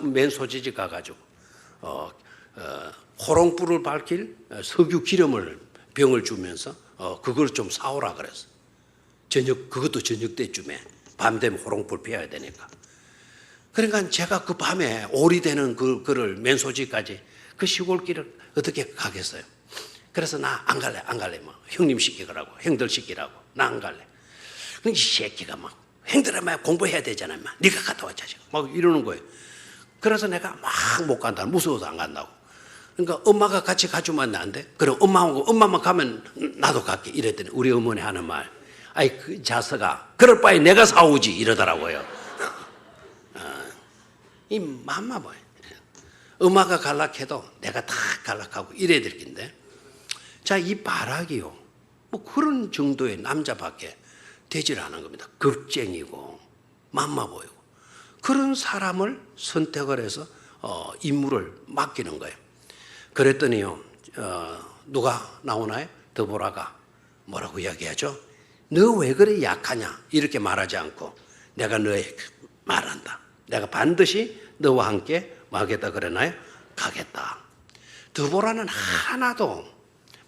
맨소지지 가가지고 호롱불을 밝힐 석유 기름을 병을 주면서 그걸 좀 사오라 그랬어. 그것도 저녁 때쯤에 밤 되면 호롱불 피워야 되니까. 그러니까 제가 그 밤에 오리되는 그를 맨소지까지 그 시골길을 어떻게 가겠어요? 그래서 나 안 갈래 뭐 형님 시키라고 형들 시키라고 나 안 갈래. 이 새끼가 막 형들아 막 공부해야 되잖아. 막 네가 갔다 와 자식 막 이러는 거예요. 그래서 내가 막 못 간다. 무서워서 안 간다고. 그러니까 엄마가 같이 가주면 안 돼? 그럼 엄마만 가면 나도 갈게. 이랬더니 우리 어머니 하는 말. 그 자석아, 그럴 바에 내가 사오지 이러더라고요. 이 맘마 뭐야. 엄마가 갈락해도 내가 다 갈락하고 이래야 될 텐데. 자, 이 바락이요. 뭐 그런 정도의 남자밖에 되질 않은 겁니다. 겁쟁이고 맘마 보이고 그런 사람을 선택을 해서 임무를 맡기는 거예요. 그랬더니요, 누가 나오나요? 드보라가 뭐라고 이야기하죠? 너 왜 그래 약하냐? 이렇게 말하지 않고 내가 너에게 말한다. 내가 반드시 너와 함께 뭐 하겠다 그러나요? 가겠다. 드보라는 하나도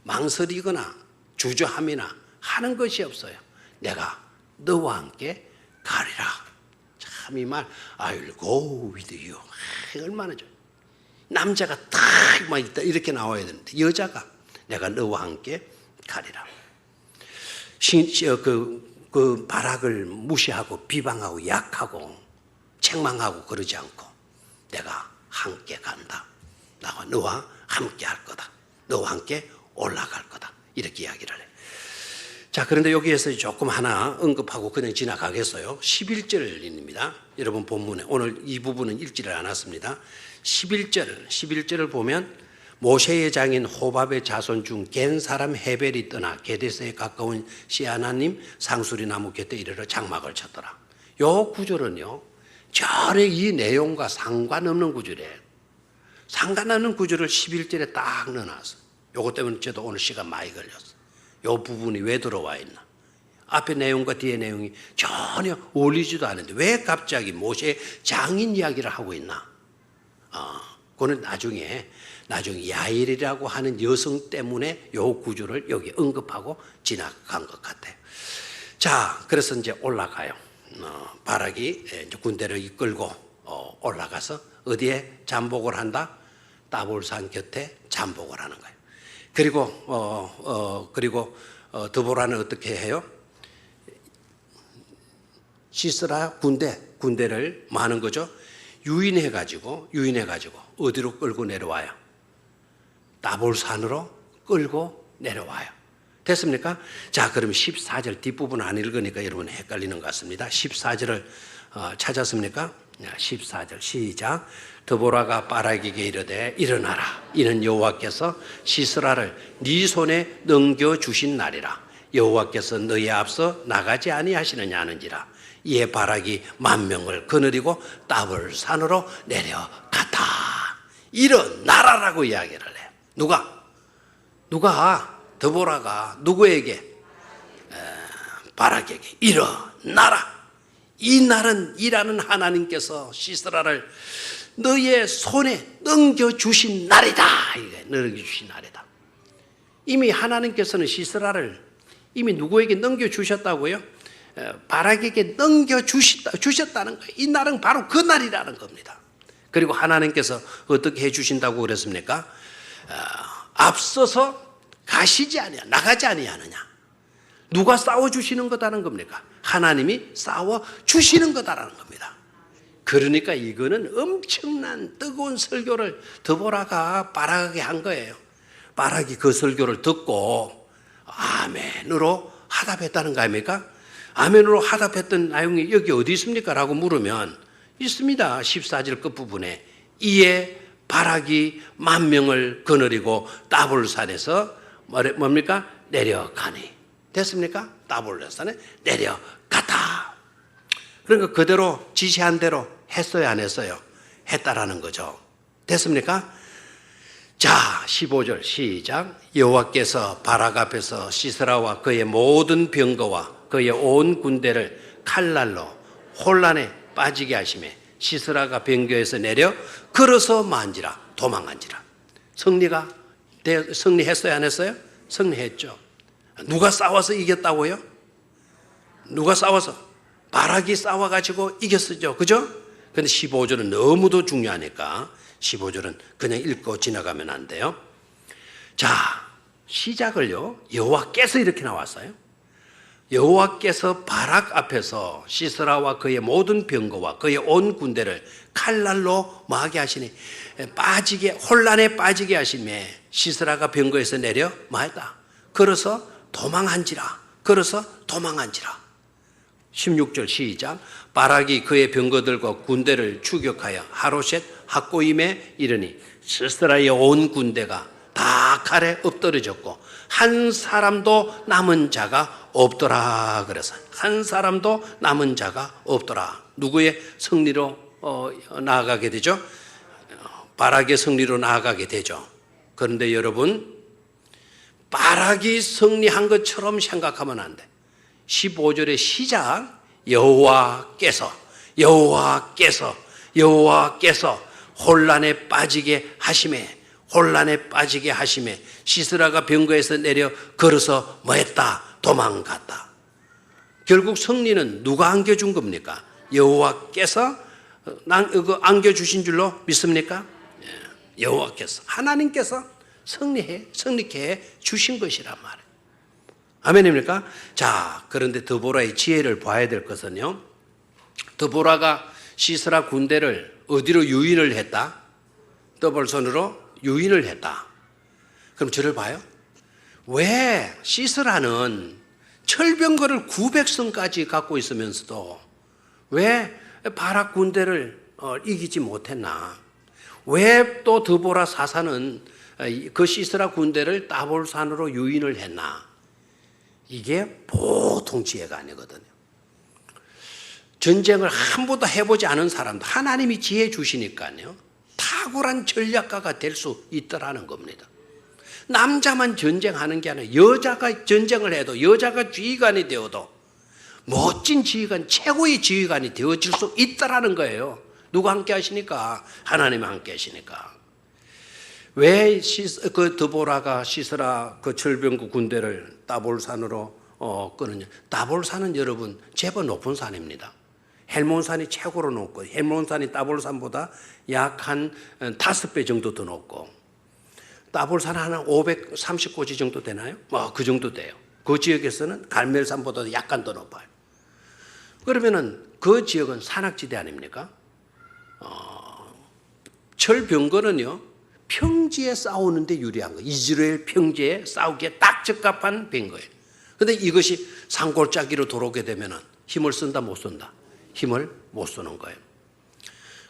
망설이거나 주저함이나 하는 것이 없어요. 내가 너와 함께 가리라. 참 이 말 I'll go with you. 얼마나 좋아. 남자가 딱 막 있다 이렇게 나와야 되는데 여자가 내가 너와 함께 가리라. 그 바락을 무시하고 비방하고 약하고 책망하고 그러지 않고 내가 함께 간다. 너와 함께 할 거다. 너와 함께 올라갈 거다. 이렇게 이야기를 해. 자, 그런데 여기에서 조금 하나 언급하고 그냥 지나가겠어요. 11절입니다. 여러분 본문에 오늘 이 부분은 읽지를 않았습니다. 11절을 보면 모세의 장인 호밥의 자손 중 겐 사람 헤벨이 떠나 게데스에 가까운 시아나님 상수리 나무 곁에 이르러 장막을 쳤더라. 요 구절은요, 전에 이 내용과 상관없는 구절이에요. 상관없는 구절을 11절에 딱 넣어놨어요. 요것 때문에 저도 오늘 시간 많이 걸렸어요. 요 부분이 왜 들어와 있나? 앞에 내용과 뒤에 내용이 전혀 어울리지도 않은데 왜 갑자기 모세 장인 이야기를 하고 있나? 그거는 나중에 야일이라고 하는 여성 때문에 요 구조를 여기 언급하고 지나간 것 같아요. 자, 그래서 이제 올라가요. 바락이 이제 군대를 이끌고 올라가서 어디에 잠복을 한다? 따볼산 곁에 잠복을 하는 거예요. 그리고 드보라는 어떻게 해요? 시스라 군대를 많은 거죠. 유인해가지고 어디로 끌고 내려와요? 따볼산으로 끌고 내려와요. 됐습니까? 자, 그럼 14절 뒷부분 안 읽으니까 여러분 헷갈리는 것 같습니다. 14절을 찾았습니까? 14절 시작. 드보라가 바락에게 이르되 일어나라. 이는 여호와께서 시스라를 네 손에 넘겨주신 날이라. 여호와께서 너희 앞서 나가지 아니하시느냐 하는지라. 이에 바락이 10,000명을 거느리고 따볼산으로 내려갔다. 일어나라라고 이야기를 해요. 누가 드보라가 누구에게? 바락에게 일어나라. 이 날은 일하는 하나님께서 시스라를 너의 손에 넘겨주신 날이다. 넘겨주신 날이다. 이미 하나님께서는 시스라를 이미 누구에게 넘겨주셨다고요? 바락에게 넘겨주셨다는 거예요. 이 날은 바로 그 날이라는 겁니다. 그리고 하나님께서 어떻게 해주신다고 그랬습니까? 앞서서 가시지 아니하, 나가지 아니하느냐. 누가 싸워주시는 거다는 겁니까? 하나님이 싸워주시는 거다라는 겁니다. 그러니까 이거는 엄청난 뜨거운 설교를 드보라가 바락에게 한 거예요. 바락이 그 설교를 듣고 아멘으로 화답했다는 거 아닙니까? 아멘으로 화답했던 내용이 여기 어디 있습니까? 라고 물으면 있습니다. 14절 끝부분에 이에 바락이 10,000명을 거느리고 따볼산에서 뭡니까? 내려가니. 됐습니까? 따볼산에 내려갔다. 그러니까 그대로 지시한 대로 했어요, 안 했어요? 했다라는 거죠. 됐습니까? 자, 15절 시작. 여호와께서 바락 앞에서 시스라와 그의 모든 병거와 그의 온 군대를 칼날로 혼란에 빠지게 하시매 시스라가 병거에서 내려 걸어서 만지라 도망한지라. 승리했어요, 안 했어요? 승리했죠. 누가 싸워서 이겼다고요? 누가 싸워서? 바락이 싸워가지고 이겼었죠. 그죠? 근데 15절은 너무도 중요하니까 15절은 그냥 읽고 지나가면 안 돼요. 자, 시작을요, 여호와께서 이렇게 나왔어요. 여호와께서 바락 앞에서 시스라와 그의 모든 병거와 그의 온 군대를 칼날로 마게 하시니 혼란에 빠지게 하시며 시스라가 병거에서 내려 마했다. 걸어서 도망한지라. 16절 시작. 바락이 그의 병거들과 군대를 추격하여 하로셋 학고임에 이르니 시스라의 온 군대가 다 칼에 엎드러졌고 한 사람도 남은 자가 없더라. 그래서 한 사람도 남은 자가 없더라. 누구의 승리로 나아가게 되죠? 바락의 승리로 나아가게 되죠. 그런데 여러분, 바락이 승리한 것처럼 생각하면 안 돼. 15절의 시작, 여호와께서 혼란에 빠지게 하심에 시스라가 병거에서 내려 걸어서 뭐했다? 도망갔다. 결국 승리는 누가 안겨준 겁니까? 여호와께서 안겨주신 줄로 믿습니까? 여호와께서, 하나님께서 승리케 해 주신 것이란 말이에요. 아멘입니까? 자, 그런데 드보라의 지혜를 봐야 될 것은요. 드보라가 시스라 군대를 어디로 유인을 했다? 더볼선으로 유인을 했다. 그럼 저를 봐요. 왜 시스라는 철병거를 900성까지 갖고 있으면서도 왜 바락 군대를 이기지 못했나? 왜 또 드보라 사사는 그 시스라 군대를 따볼산으로 유인을 했나? 이게 보통 지혜가 아니거든요. 전쟁을 한 번도 해보지 않은 사람도 하나님이 지혜 주시니까요. 탁월한 전략가가 될 수 있더라는 겁니다. 남자만 전쟁하는 게 아니라 여자가 전쟁을 해도 여자가 지휘관이 되어도 멋진 지휘관, 최고의 지휘관이 되어질 수 있다라는 거예요. 누가 함께 하시니까? 하나님이 함께 하시니까. 왜 그 드보라가 시스라 그 철병구 군대를 따볼산으로 끄느냐? 따볼산은 여러분 제법 높은 산입니다. 헬몬산이 최고로 높고 헬몬산이 따볼산보다 약 한 5배 정도 더 높고 따볼산 한 530고지 정도 되나요? 그 정도 돼요. 그 지역에서는 갈멜산보다 약간 더 높아요. 그러면은 그 지역은 산악지대 아닙니까? 철병거는요 평지에 싸우는데 유리한 거예요. 이스라엘 평지에 싸우기에 딱 적합한 병거예요. 그런데 이것이 산골짜기로 들어오게 되면은 힘을 쓴다 못 쓴다? 힘을 못 쓰는 거예요.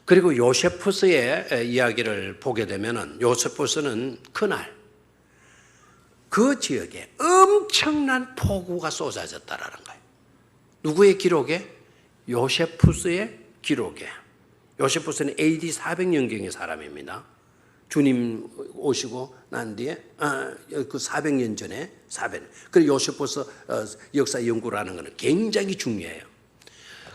그리고 요세푸스의 이야기를 보게 되면은 요세푸스는 그날 그 지역에 엄청난 폭우가 쏟아졌다라는 거예요. 누구의 기록에? 요세푸스의 기록에. 요세푸스는 AD 400년경의 사람입니다. 주님 오시고 난 뒤에 그 400년 전에 400년. 그리고 요세푸스 역사 연구라는 것은 굉장히 중요해요.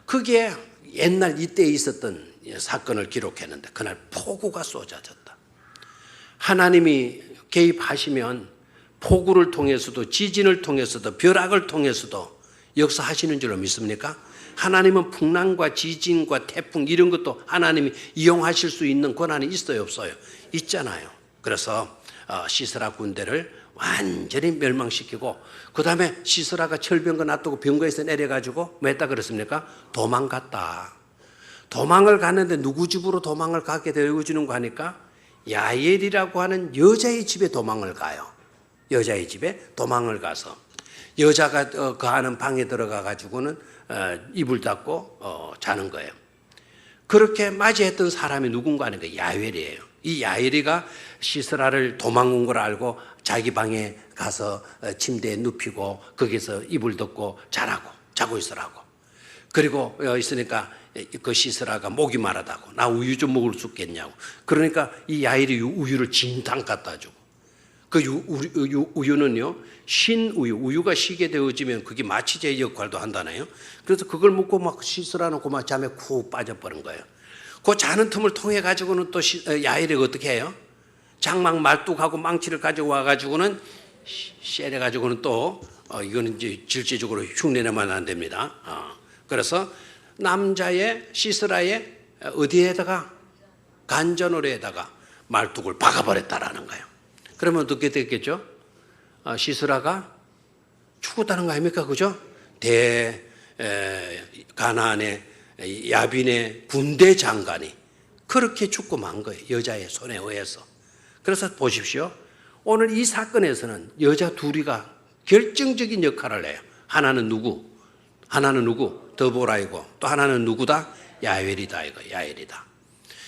그게 옛날 이때에 있었던 사건을 기록했는데 그날 폭우가 쏟아졌다. 하나님이 개입하시면 폭우를 통해서도 지진을 통해서도 벼락을 통해서도 역사하시는 줄로 믿습니까? 하나님은 풍랑과 지진과 태풍 이런 것도 하나님이 이용하실 수 있는 권한이 있어요 없어요? 있잖아요. 그래서 시스라 군대를 완전히 멸망시키고 그 다음에 시스라가 철병거 놔두고 병거에서 내려가지고 뭐 했다 그랬습니까? 도망갔다. 도망을 갔는데 누구 집으로 도망을 가게 되어주는 거 하니까 야엘이라고 하는 여자의 집에 도망을 가요. 여자의 집에 도망을 가서 여자가 거하는 방에 들어가 가지고는 이불 닫고 자는 거예요. 그렇게 맞이했던 사람이 누군가 하는 거예요. 야엘이에요. 이 야엘이가 시스라를 도망온 걸 알고 자기 방에 가서 침대에 눕히고 거기서 이불 덮고 자고 있으라고. 그리고 있으니까 그 시스라가 목이 마르다고 나 우유 좀 먹을 수 있겠냐고. 그러니까 이 야엘이 우유를 진탕 갖다 주고 그 우유는요 신우유, 우유가 쉬게 되어지면 그게 마취제 역할도 한다네요. 그래서 그걸 먹고 막 시스라 놓고 막 잠에 쿡 빠져버린 거예요. 그 자는 틈을 통해 가지고는 또 야엘이 어떻게 해요? 장막 말뚝하고 망치를 가지고 와가지고는 쎄려가지고는 또 이거는 이제 실질적으로 흉내내면 안 됩니다. 그래서 남자의 시스라의 어디에다가 간전으로에다가 말뚝을 박아버렸다라는 거예요. 그러면 어떻게 됐겠죠? 시스라가 죽었다는 거 아닙니까? 그죠? 가나안의 야빈의 군대 장관이 그렇게 죽고 만 거예요. 여자의 손에 의해서. 그래서 보십시오. 오늘 이 사건에서는 여자 둘이가 결정적인 역할을 해요. 하나는 누구? 드보라이고 또 하나는 누구다? 야엘이다. 이거 야엘이다.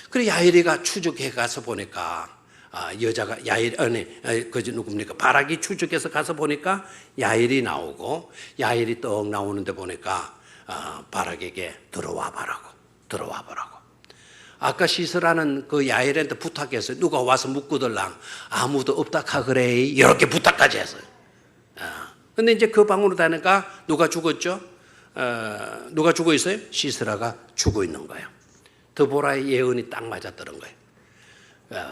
그래 야엘이가 추적해 가서 보니까 여자가 누굽니까? 바락이 추적해서 가서 보니까 야엘이 나오고 야엘이 떡 나오는데 보니까 바락에게 들어와 보라고. 아까 시스라는 그 야엘한테 부탁해서 누가 와서 묻고들랑 아무도 없다 카그래 이렇게 부탁까지 했어요. 근데 이제 그 방으로 다니까 누가 죽었죠? 누가 죽어 있어요? 시스라가 죽어 있는 거예요. 드보라의 예언이 딱 맞았더런 거예요.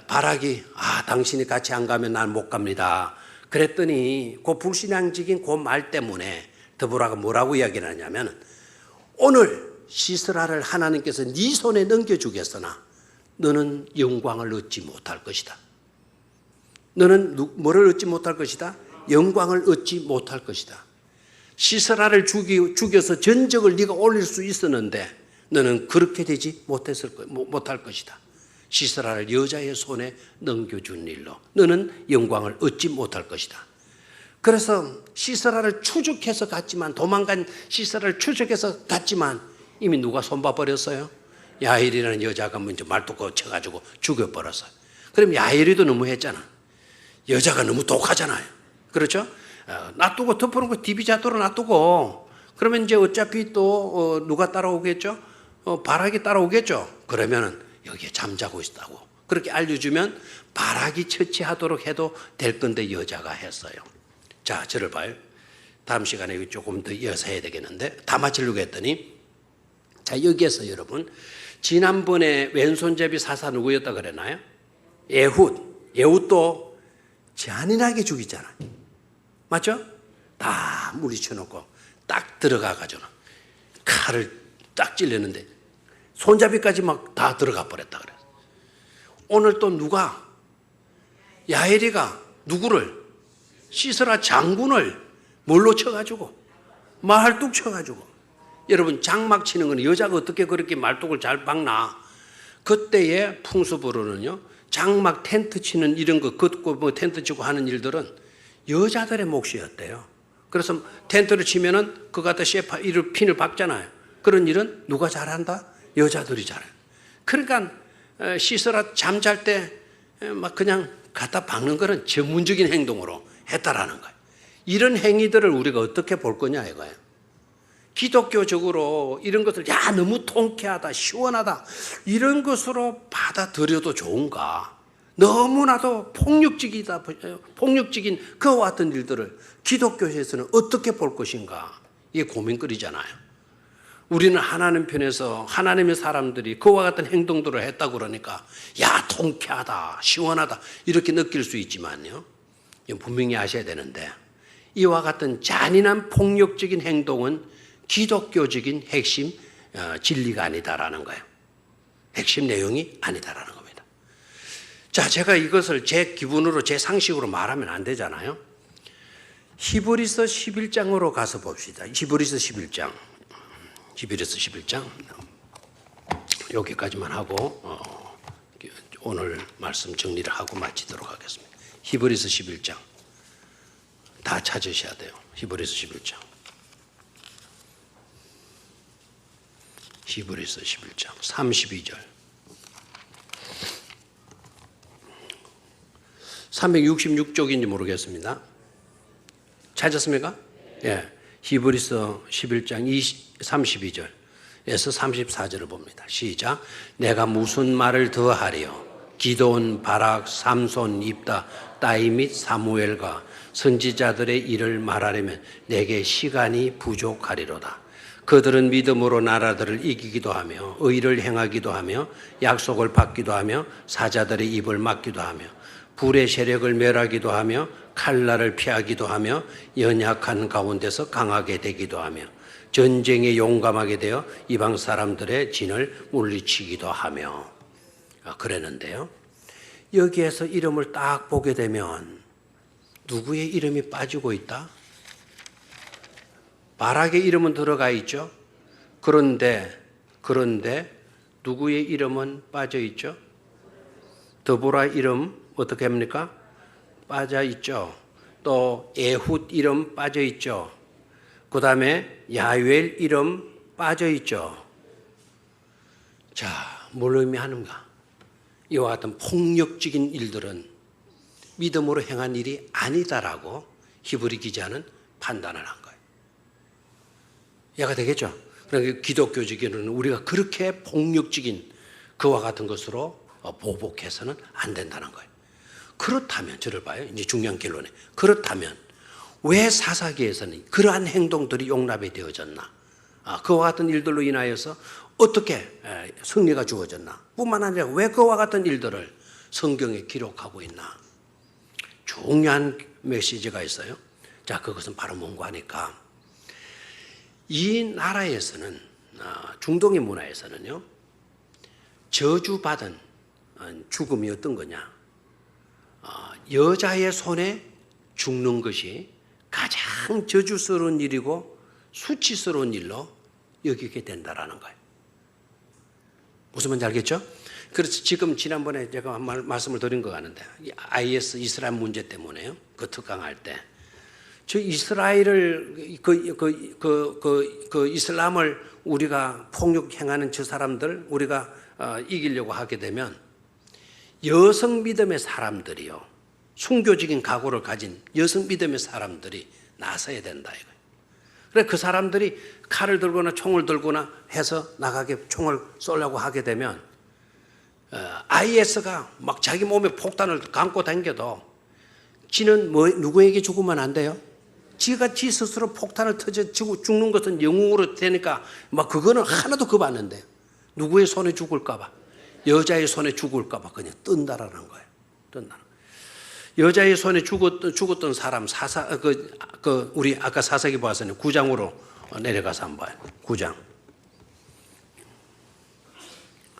바락이 당신이 같이 안 가면 난 못 갑니다. 그랬더니 그 불신앙적인 그 말 때문에 드보라가 뭐라고 이야기를 하냐면 오늘 시스라를 하나님께서 네 손에 넘겨주겠으나 너는 영광을 얻지 못할 것이다. 너는 뭐를 얻지 못할 것이다? 영광을 얻지 못할 것이다. 시스라를 죽여서 전적을 네가 올릴 수 있었는데 너는 그렇게 되지 못할 것이다. 시스라를 여자의 손에 넘겨준 일로 너는 영광을 얻지 못할 것이다. 그래서 시스라를 추적해서 갔지만, 도망간 시스라를 추적해서 갔지만 이미 누가 손봐 버렸어요? 야엘이라는 여자가 먼저 말뚝 쳐가지고 죽여버렸어요. 그럼 야엘이도 너무했잖아. 여자가 너무 독하잖아요. 그렇죠? 놔두고 덮어놓고 디비자도로 놔두고 그러면 이제 어차피 또 누가 따라오겠죠? 바락이 따라오겠죠? 그러면은 여기에 잠자고 있다고 그렇게 알려주면 바락이 처치하도록 해도 될 건데 여자가 했어요. 자, 저를 봐요. 다음 시간에 조금 더 이어서 해야 되겠는데 다 마치려고 했더니, 자, 여기에서 여러분 지난번에 왼손잡이 사사 누구였다 그랬나요? 예훗도 잔인하게 죽이잖아요. 맞죠? 다 물리쳐놓고 딱 들어가가지고 칼을 딱 찔렸는데 손잡이까지 막 다 들어가 버렸다 그래요. 오늘 또 누가, 야엘이가 누구를, 시스라 장군을 뭘로 쳐가지고 말뚝 쳐가지고. 여러분, 장막 치는 건 여자가 어떻게 그렇게 말뚝을 잘 박나. 그때의 풍습으로는요, 장막 텐트 치는 이런 거 걷고 뭐 텐트 치고 하는 일들은 여자들의 몫이었대요. 그래서 텐트를 치면은 그거 갖다 이를 핀을 박잖아요. 그런 일은 누가 잘한다? 여자들이 잘해요. 그러니까 시스라 잠잘 때 막 그냥 갖다 박는 거는 전문적인 행동으로 했다라는 거예요. 이런 행위들을 우리가 어떻게 볼 거냐 이거예요. 기독교적으로 이런 것을 야 너무 통쾌하다, 시원하다 이런 것으로 받아들여도 좋은가? 너무나도 폭력적인 그와 같은 일들을 기독교에서는 어떻게 볼 것인가? 이게 고민거리잖아요. 우리는 하나님 편에서 하나님의 사람들이 그와 같은 행동들을 했다고 그러니까 야 통쾌하다, 시원하다 이렇게 느낄 수 있지만요, 분명히 아셔야 되는데 이와 같은 잔인한 폭력적인 행동은 기독교적인 핵심 진리가 아니다라는 거예요. 핵심 내용이 아니다라는 겁니다. 자, 제가 이것을 제 기분으로 제 상식으로 말하면 안 되잖아요. 히브리서 11장으로 가서 봅시다. 히브리서 11장 여기까지만 하고 오늘 말씀 정리를 하고 마치도록 하겠습니다. 히브리서 11장 다 찾으셔야 돼요. 히브리서 11장. 히브리서 11장 32절. 366쪽인지 모르겠습니다. 찾았습니까? 예. 히브리서 11장 32절에서 34절을 봅니다. 시작. 내가 무슨 말을 더하리요? 기드온, 바락, 삼손, 입다, 따이 및 사무엘과 선지자들의 일을 말하려면 내게 시간이 부족하리로다. 그들은 믿음으로 나라들을 이기기도 하며 의를 행하기도 하며 약속을 받기도 하며 사자들의 입을 막기도 하며 불의 세력을 멸하기도 하며 칼날을 피하기도 하며 연약한 가운데서 강하게 되기도 하며 전쟁에 용감하게 되어 이방 사람들의 진을 물리치기도 하며. 그랬는데요, 여기에서 이름을 딱 보게 되면 누구의 이름이 빠지고 있다? 바락의 이름은 들어가 있죠. 그런데 누구의 이름은 빠져 있죠? 드보라 이름 어떻게 합니까? 빠져 있죠. 또 에훗 이름 빠져 있죠. 그 다음에 야웰 이름 빠져 있죠. 자, 뭘 의미하는가? 이와 같은 폭력적인 일들은 믿음으로 행한 일이 아니다라고 히브리 기자는 판단을 한 거예요. 이해가 되겠죠? 그러니까 기독교적으로는 우리가 그렇게 폭력적인 그와 같은 것으로 보복해서는 안 된다는 거예요. 그렇다면 저를 봐요. 이제 중요한 결론에. 그렇다면 왜 사사기에서는 그러한 행동들이 용납이 되어졌나? 그와 같은 일들로 인하여서 어떻게 승리가 주어졌나? 뿐만 아니라 왜 그와 같은 일들을 성경에 기록하고 있나? 중요한 메시지가 있어요. 자, 그것은 바로 뭔가 하니까 이 나라에서는, 중동의 문화에서는요, 저주받은 죽음이 어떤 거냐? 여자의 손에 죽는 것이 가장 저주스러운 일이고 수치스러운 일로 여기게 된다라는 거예요. 무슨 말인지 알겠죠? 그래서 지금 지난번에 제가 한 말씀을 드린 것 같은데 IS 이스라엘 문제 때문에요. 그 특강할 때 저 이스라엘을 그 이슬람을 우리가 폭력행하는 저 사람들 우리가 이기려고 하게 되면 여성 믿음의 사람들이요, 순교적인 각오를 가진 여성 믿음의 사람들이 나서야 된다 이거예요. 그래 그 사람들이 칼을 들거나 총을 들거나 해서 나가게 총을 쏘려고 하게 되면 IS가 막 자기 몸에 폭탄을 감고 다녀도 지는 누구에게 죽으면 안 돼요? 지가 지 스스로 폭탄을 터져 죽는 것은 영웅으로 되니까 막 그거는 하나도 겁 안 난대요. 누구의 손에 죽을까 봐, 여자의 손에 죽을까 봐 그냥 뜬다라는 거예요. 뜬다. 여자의 손에 죽었던 사람 우리 아까 사사기 보았으니 9장으로 내려가서 한번 봐요. 9장.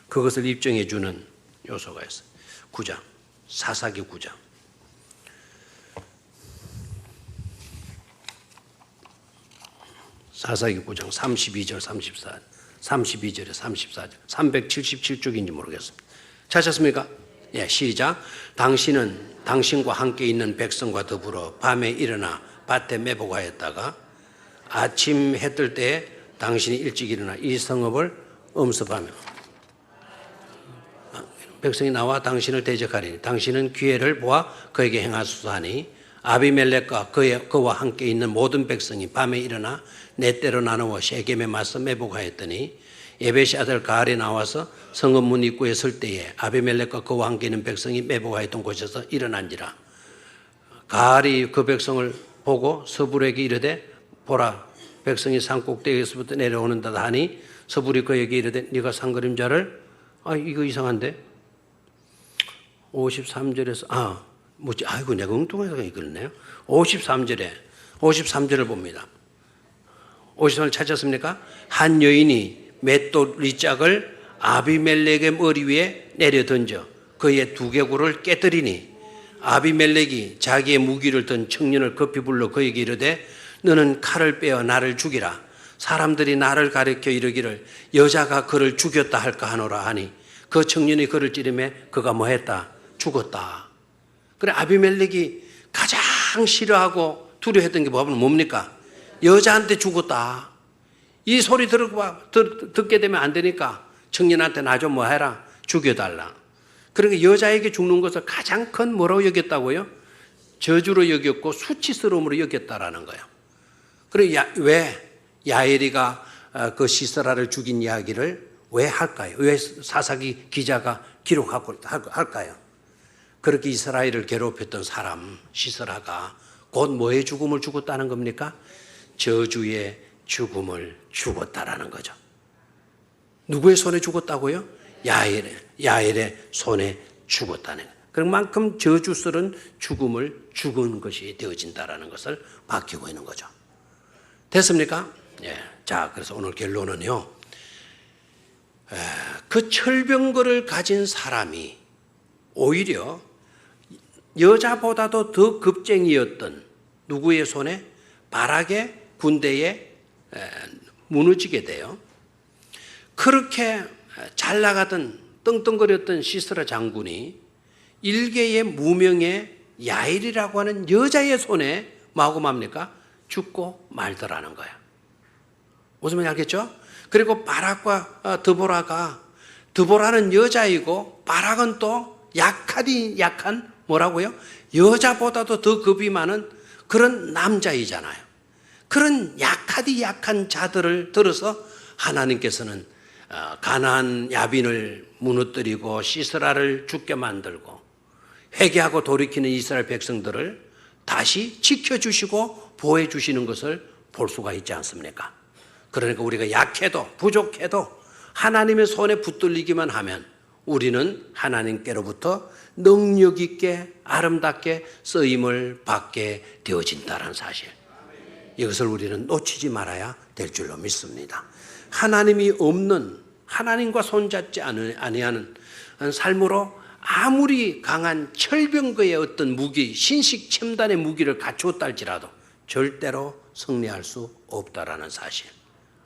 그것을 입증해 주는 요소가 있어요. 9장. 사사기 9장. 사사기 9장 32절 34절 32절에 34절 377쪽인지 모르겠습니다. 찾았습니까? 예, 시작. 당신은 당신과 함께 있는 백성과 더불어 밤에 일어나 밭에 매복하였다가 아침 해 뜰 때에 당신이 일찍 일어나 이 성읍을 엄습하며 백성이 나와 당신을 대적하리니 당신은 기회를 보아 그에게 행하소서 하니 아비멜렉과 그와 함께 있는 모든 백성이 밤에 일어나 네 때로 나누어 셰겜에 맞서 매복하였더니 예벳의 아들 가알이 나와서 성읍 문 입구에 설 때에 아비멜렉과 그와 함께 있는 백성이 매복하였던 곳에서 일어난지라. 가알이 그 백성을 보고 서불에게 이르되 보라, 백성이 산 꼭대기에서부터 내려오는다 하니 서불이 그에게 이르되 네가 상그림자를 이거 이상한데 53절에서 아이고 내가 엉뚱하게 읽었네요. 53절을 봅니다. 53절 찾았습니까? 한 여인이 맷돌 리짝을 아비멜렉의 머리 위에 내려 던져 그의 두개골을 깨뜨리니 아비멜렉이 자기의 무기를 든 청년을 급히 불러 그에게 이르되 너는 칼을 빼어 나를 죽이라. 사람들이 나를 가리켜 이르기를 여자가 그를 죽였다 할까 하노라 하니 그 청년이 그를 찌르매 그가 뭐했다? 죽었다. 그래 아비멜렉이 가장 싫어하고 두려워했던 게 뭡니까? 여자한테 죽었다. 이 소리 듣게 되면 안 되니까 청년한테 나 좀 뭐 해라? 죽여달라. 그러니까 여자에게 죽는 것을 가장 큰 뭐라고 여겼다고요? 저주로 여겼고 수치스러움으로 여겼다라는 거예요. 그래 왜 야엘이가 그 시스라를 죽인 이야기를 왜 할까요? 왜 사사기 기자가 기록하고 할까요? 그렇게 이스라엘을 괴롭혔던 사람 시스라가 곧 뭐의 죽음을 죽었다는 겁니까? 저주의 죽음을 죽었다라는 거죠. 누구의 손에 죽었다고요? 야엘의 손에 죽었다는 거예요. 그만큼 저주스러운 죽음을 죽은 것이 되어진다라는 것을 밝히고 있는 거죠. 됐습니까? 예. 자, 그래서 오늘 결론은요. 그 철병거를 가진 사람이 오히려 여자보다도 더 급쟁이였던 누구의 손에? 바락의 군대에 무너지게 돼요. 그렇게 잘 나가던 떵떵거렸던 시스라 장군이 일개의 무명의 야엘이라고 하는 여자의 손에 뭐하고 맙니까? 죽고 말더라는 거예요. 무슨 말인지 알겠죠? 그리고 바락과 드보라는 여자이고 바락은 또 약한 뭐라고요? 여자보다도 더 겁이 많은 그런 남자이잖아요. 그런 약한 자들을 들어서 하나님께서는 가나안 야빈을 무너뜨리고 시스라를 죽게 만들고 회개하고 돌이키는 이스라엘 백성들을 다시 지켜주시고 보호해 주시는 것을 볼 수가 있지 않습니까? 그러니까 우리가 약해도 부족해도 하나님의 손에 붙들리기만 하면 우리는 하나님께로부터 능력 있게 아름답게 쓰임을 받게 되어진다는 사실, 이것을 우리는 놓치지 말아야 될 줄로 믿습니다. 하나님이 없는, 하나님과 손잡지 아니하는 삶으로 아무리 강한 철병거의 어떤 무기, 신식 첨단의 무기를 갖추었다 할지라도 절대로 승리할 수 없다라는 사실.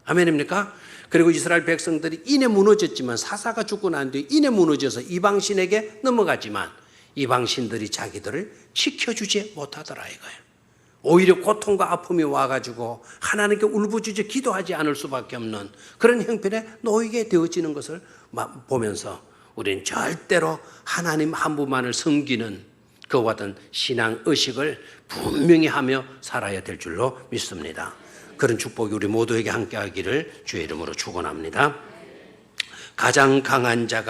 아멘입니까? 그리고 이스라엘 백성들이 이내 무너졌지만, 사사가 죽고 난 뒤에 이내 무너져서 이방신에게 넘어갔지만 이방신들이 자기들을 지켜주지 못하더라 이거예요. 오히려 고통과 아픔이 와가지고 하나님께 울부짖어 기도하지 않을 수밖에 없는 그런 형편에 놓이게 되어지는 것을 보면서 우리는 절대로 하나님 한 분만을 섬기는 그와 같은 신앙 의식을 분명히 하며 살아야 될 줄로 믿습니다. 그런 축복이 우리 모두에게 함께하기를 주의 이름으로 축원합니다. 가장 강한 자가